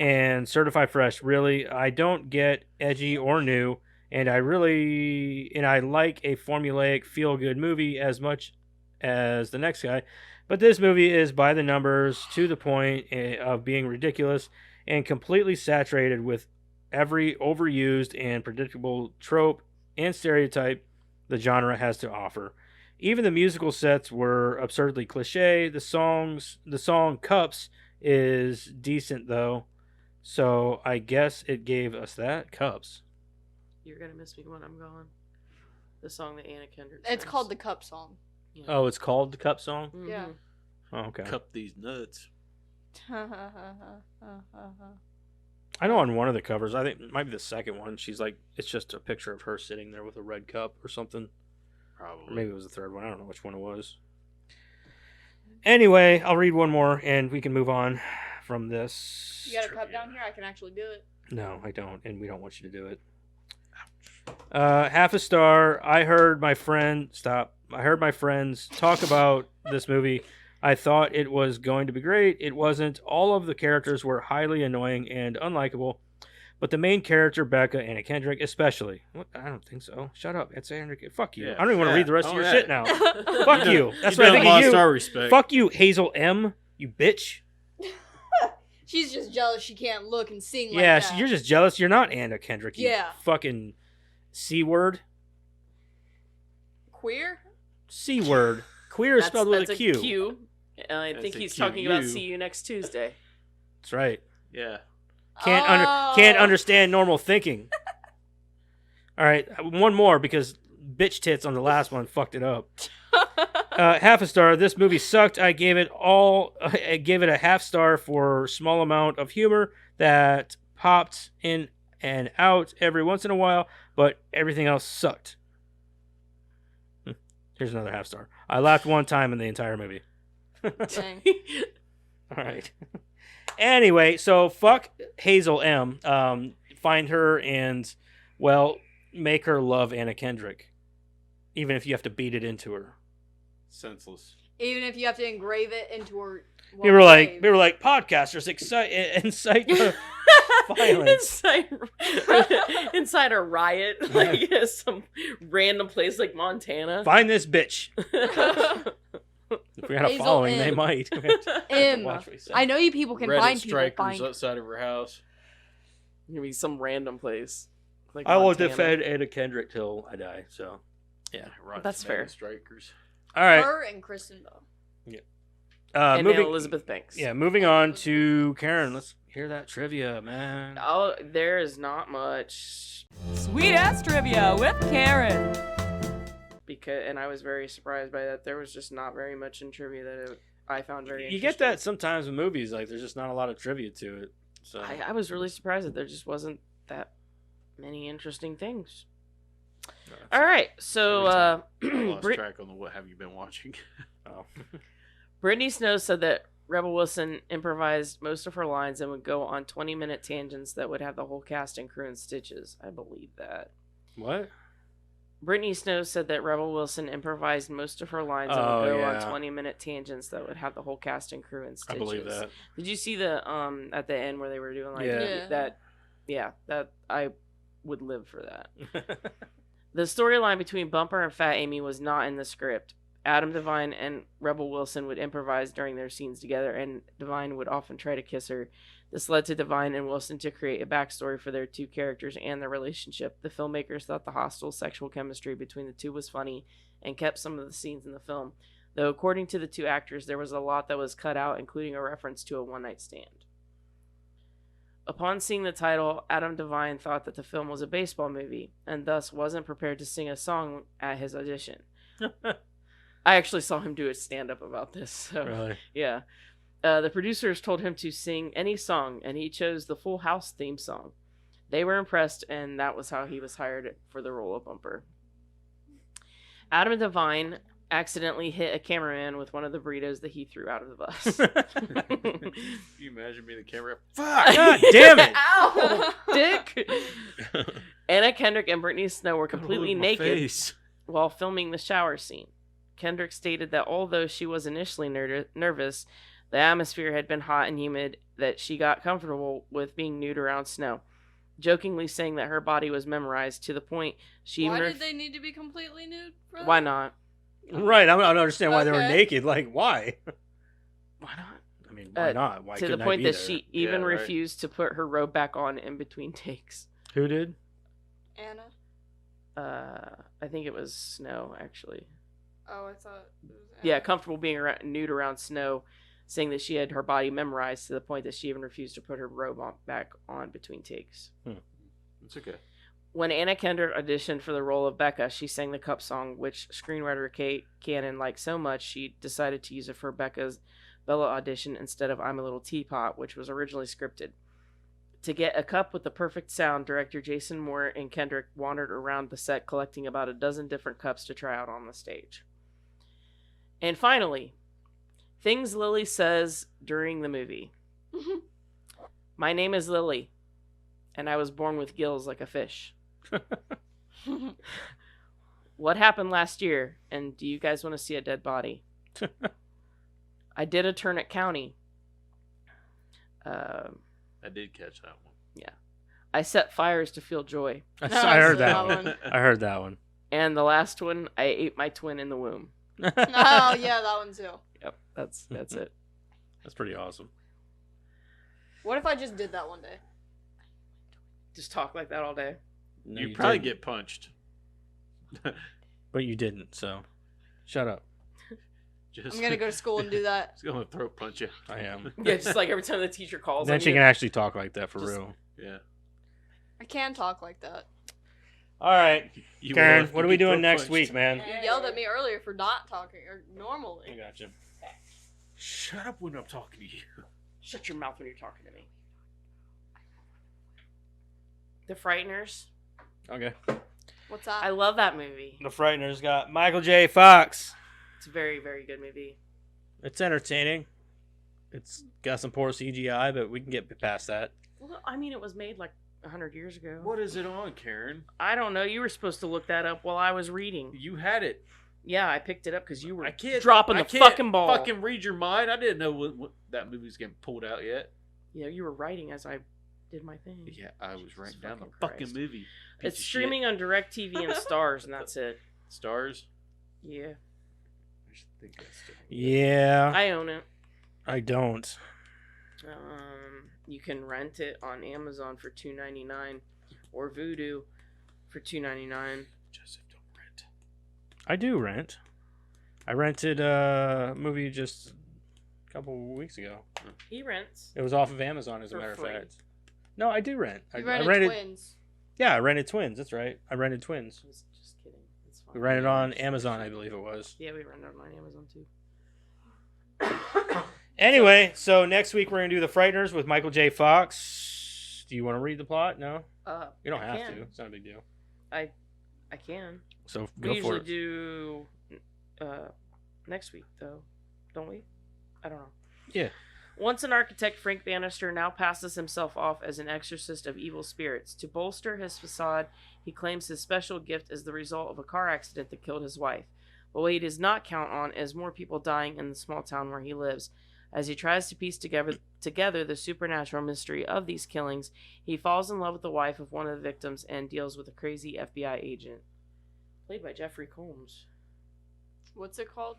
And certified fresh. Really, I don't get edgy or new, and I like a formulaic feel good movie as much as the next guy, but this movie is by the numbers, to the point of being ridiculous and completely saturated with every overused and predictable trope and stereotype the genre has to offer. Even the musical sets were absurdly cliche. The song Cups is decent though, so I guess it gave us that. Cups. You're gonna miss me when I'm gone. The song that Anna Kendrick. It's sings. called the Cup Song. Yeah. Oh, it's called the Cup song. Mhm. Yeah. Oh, okay. Cup these nuts. I know on one of the covers, I think it might be the second one, she's like, it's just a picture of her sitting there with a red cup or something. Or Probably. maybe it was the third one. I don't know which one it was. Anyway, I'll read one more and we can move on from this. You got a cup Trivia. down here? I can actually do it. No, I don't, and we don't want you to do it. Half a star. I heard my friends talk about this movie. I thought it was going to be great. It wasn't. All of the characters were highly annoying and unlikable, but the main character, Becca, Anna Kendrick, especially. What? I don't think so. Shut up. It's Anna. Fuck you. Yeah. I don't even want to read the rest of Oh, your yeah. shit now. Fuck you. That's You what I done think of lost you. our respect. Fuck you, Hazel M. You bitch. She's just jealous she can't look and sing like Yeah, that. you're just jealous. You're not Anna Kendrick. You Yeah. fucking C word. Queer? C word. Queer is spelled with a Q. Q. And I That's think a he's Q. talking about You. see you next Tuesday. That's right. Yeah. Can't Oh. understand normal thinking. All right, one more because bitch tits on the last one fucked it up. Half a star. This movie sucked. I gave it a half star for small amount of humor that popped in and out every once in a while, but everything else sucked. Here's another half star. I laughed one time in the entire movie. Dang. All right. Anyway, so fuck Hazel M. Find her and, well, make her love Anna Kendrick, even if you have to beat it into her. Senseless. Even if you have to engrave it into her. We were like podcasters incite violence. inside a riot, like some random place like Montana. Find this bitch. If we had a Hazel following, they M. might. M. Watch what he said. I know you people can Reddit find people. strikers Find. outside of her house. Gonna be some random place. Like I will Montana. defend Anna Kendrick till I die. So, Rotten That's Tomato fair. Strikers. all right. Her and Kristen Bell. And moving. Elizabeth Banks. Yeah, moving on to Karen. Let's hear that trivia, man. Oh, there is not much. Sweet ass trivia with Karen. And I was very surprised by that. There was just not very much in trivia that I found very You interesting. get that sometimes with movies. Like, there's just not a lot of trivia to it. So I was really surprised that there just wasn't that many interesting things. All right, so I lost Brit- track on the what have you been watching. Oh. Brittany Snow said that Rebel Wilson improvised most of her lines and would go on 20-minute tangents that would have the whole cast and crew in stitches. I believe that. What? Brittany Snow said that Rebel Wilson improvised most of her lines and Oh, would go yeah. on 20-minute tangents that would have the whole cast and crew in I stitches. believe that. Did you see the at the end where they were doing like Yeah. Yeah. that? Yeah, that I would live for that. The storyline between Bumper and Fat Amy was not in the script. Adam Devine and Rebel Wilson would improvise during their scenes together, and Devine would often try to kiss her. This led to Devine and Wilson to create a backstory for their two characters and their relationship. The filmmakers thought the hostile sexual chemistry between the two was funny and kept some of the scenes in the film, though according to the two actors, there was a lot that was cut out, including a reference to a one-night stand. Upon seeing the title, Adam Devine thought that the film was a baseball movie, and thus wasn't prepared to sing a song at his audition. I actually saw him do a stand-up about this, so Really? yeah. The producers told him to sing any song, and he chose the Full House theme song. They were impressed, and that was how he was hired for the role of Bumper. Adam Devine accidentally hit a cameraman with one of the burritos that he threw out of the bus. Can you imagine being the camera? Fuck! God damn it! Ow! Dick! Anna Kendrick and Brittany Snow were completely My naked face. while filming the shower scene. Kendrick stated that although she was initially nervous, the atmosphere had been hot and humid, that she got comfortable with being nude around Snow, jokingly saying that her body was memorized to the point she Why even did they need to be completely nude? For Why that? not? Right, I don't understand why they were Okay. naked. Like, why? Why not? I mean, why Uh, not? Why to the couldn't I point be that there? she even Yeah, right. refused to put her robe back on in between takes. Who did? Anna. I think it was Snow, actually. Oh, I thought it was Anna. Yeah, comfortable being nude around Snow, saying that she had her body memorized to the point that she even refused to put her robe back on between takes. It's okay. When Anna Kendrick auditioned for the role of Becca, she sang the Cup song, which screenwriter Kate Cannon liked so much she decided to use it for Becca's Bella audition instead of I'm a Little Teapot, which was originally scripted. To get a cup with the perfect sound, director Jason Moore and Kendrick wandered around the set collecting about a dozen different cups to try out on the stage. And finally, things Lily says during the movie. My name is Lily, and I was born with gills like a fish. What happened last year, and do you guys want to see a dead body? I did a turn at County. I did catch that one. I set fires to feel joy. I No, heard that that one. one. I heard that one. And the last one, I ate my twin in the womb. Oh yeah, that one too. Yep, that's it. That's pretty awesome. What if I just did that one day? Just talk like that all day. No, you probably didn't. get punched. But you didn't, so shut up. Just, I'm gonna go to school and do that. Just gonna throat punch you. I am. Yeah, just like every time the teacher calls Then on she you. can actually talk like that for Just- real. Yeah. I can talk like that. All right, You Karen, will have what to are we get doing throat next punched. week, man? You yelled at me earlier for not talking or I normally. got you. Shut up when I'm talking to you. Shut your mouth when you're talking to me. The Frighteners. Okay. What's that? I love that movie. The Frighteners got Michael J. Fox. It's a very, very good movie. It's entertaining. It's got some poor CGI, but we can get past that. Well, I mean, it was made like 100 years ago. What is it on, Karen? I don't know. You were supposed to look that up while I was reading. You had it. Yeah, I picked it up because you were I can't dropping I the can't fucking ball. Fucking read your mind. I didn't know what that movie was getting pulled out yet. Yeah, you were writing as I did my thing. Yeah, I was writing down the fucking fucking Christ. movie. Piece It's of streaming on DirecTV and Stars, and that's it. shit. Stars. Yeah. think that's still- Yeah, I own it. I don't. You can rent it on Amazon for $2.99 or Vudu for $2.99. Joseph, don't rent. I do rent. I rented a movie just a couple weeks ago. He rents. It was off of Amazon, as a For matter of free. fact. No, I do rent. You I rented rented. Twins. Yeah, I rented Twins. That's right. I rented Twins. Just kidding. It's fine. We rented on Amazon, I believe it was. Yeah, we rented on Amazon too. Anyway, so next week we're gonna do The Frighteners with Michael J. Fox. Do you want to read the plot? No, you don't I have can. to. It's not a big deal. I can. So We go for usually it. do next week though, don't we? I don't know. Yeah. Once an architect, Frank Bannister now passes himself off as an exorcist of evil spirits. To bolster his facade, he claims his special gift is the result of a car accident that killed his wife. But what he does not count on is more people dying in the small town where he lives. As he tries to piece together the supernatural mystery of these killings, he falls in love with the wife of one of the victims and deals with a crazy FBI agent. Played by Jeffrey Combs. What's it called?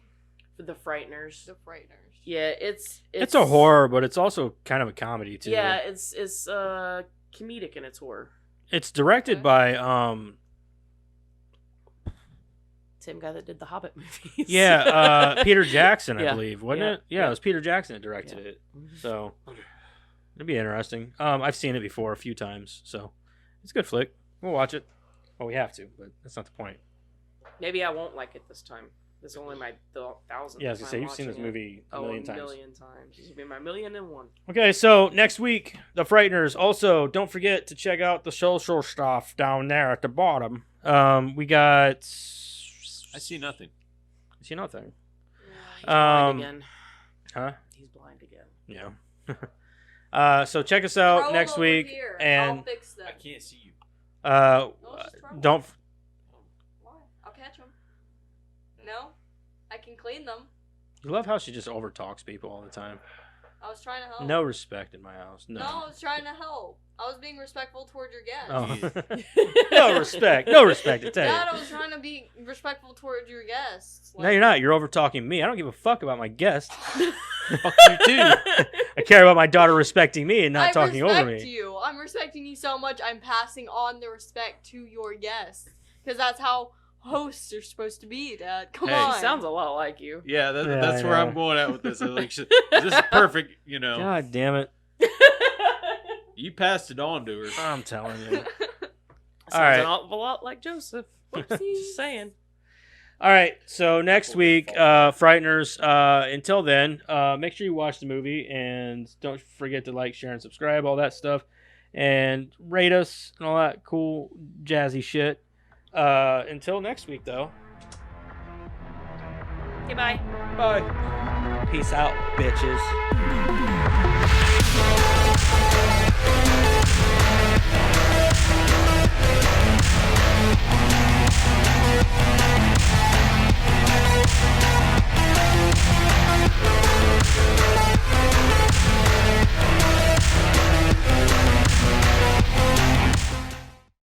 For The Frighteners. The Frighteners. Yeah, it's It's a horror, but it's also kind of a comedy too. Yeah, it's comedic in its horror. It's directed Okay. by Same guy that did the Hobbit movies. Peter Jackson, I Yeah. believe, wasn't Yeah. it? Yeah, it was Peter Jackson that directed Yeah. it. So it'd be interesting. I've seen it before a few times, so it's a good flick. We'll watch it. Well, we have to, but that's not the point. Maybe I won't like it this time. This is only my 1,000th. Yeah, I was gonna say time you've seen this watching it. movie a million times. million times. This will be my 1,000,001. Okay, so next week, The Frighteners. Also, don't forget to check out the social stuff down there at the bottom. We got. I see nothing. I see nothing. He's blind again. Huh? He's blind again. Yeah. So check us out Throw 'em next over week, here. and I'll fix them. I can't see you. No, just throw 'em. don't. Why? I'll catch them. No, I can clean them. You love how she just overtalks people all the time. I was trying to help. No respect in my house. No, I was trying to help. I was being respectful toward your guests. Oh. No respect. No respect. I tell you. Dad, I was trying to be respectful toward your guests. No, you're not. You're over talking me. I don't give a fuck about my guest. Fuck you too. I care about my daughter respecting me and not I talking over respect me. you. I'm respecting you so much. I'm passing on the respect to your guests because that's how hosts are supposed to be, Dad. Come Hey. on. He sounds a lot like you. Yeah, Yeah, that's I where know. I'm going at with this. I'm like, this is perfect. You know, God damn it. you passed it on to her. I'm telling you. Sounds right. an awful lot like Joseph. Just saying. All right. So next week, Frighteners. Until then, make sure you watch the movie and don't forget to like, share, and subscribe, all that stuff. And rate us and all that cool, jazzy shit. Until next week, though. Okay, bye. Bye. Peace out, bitches.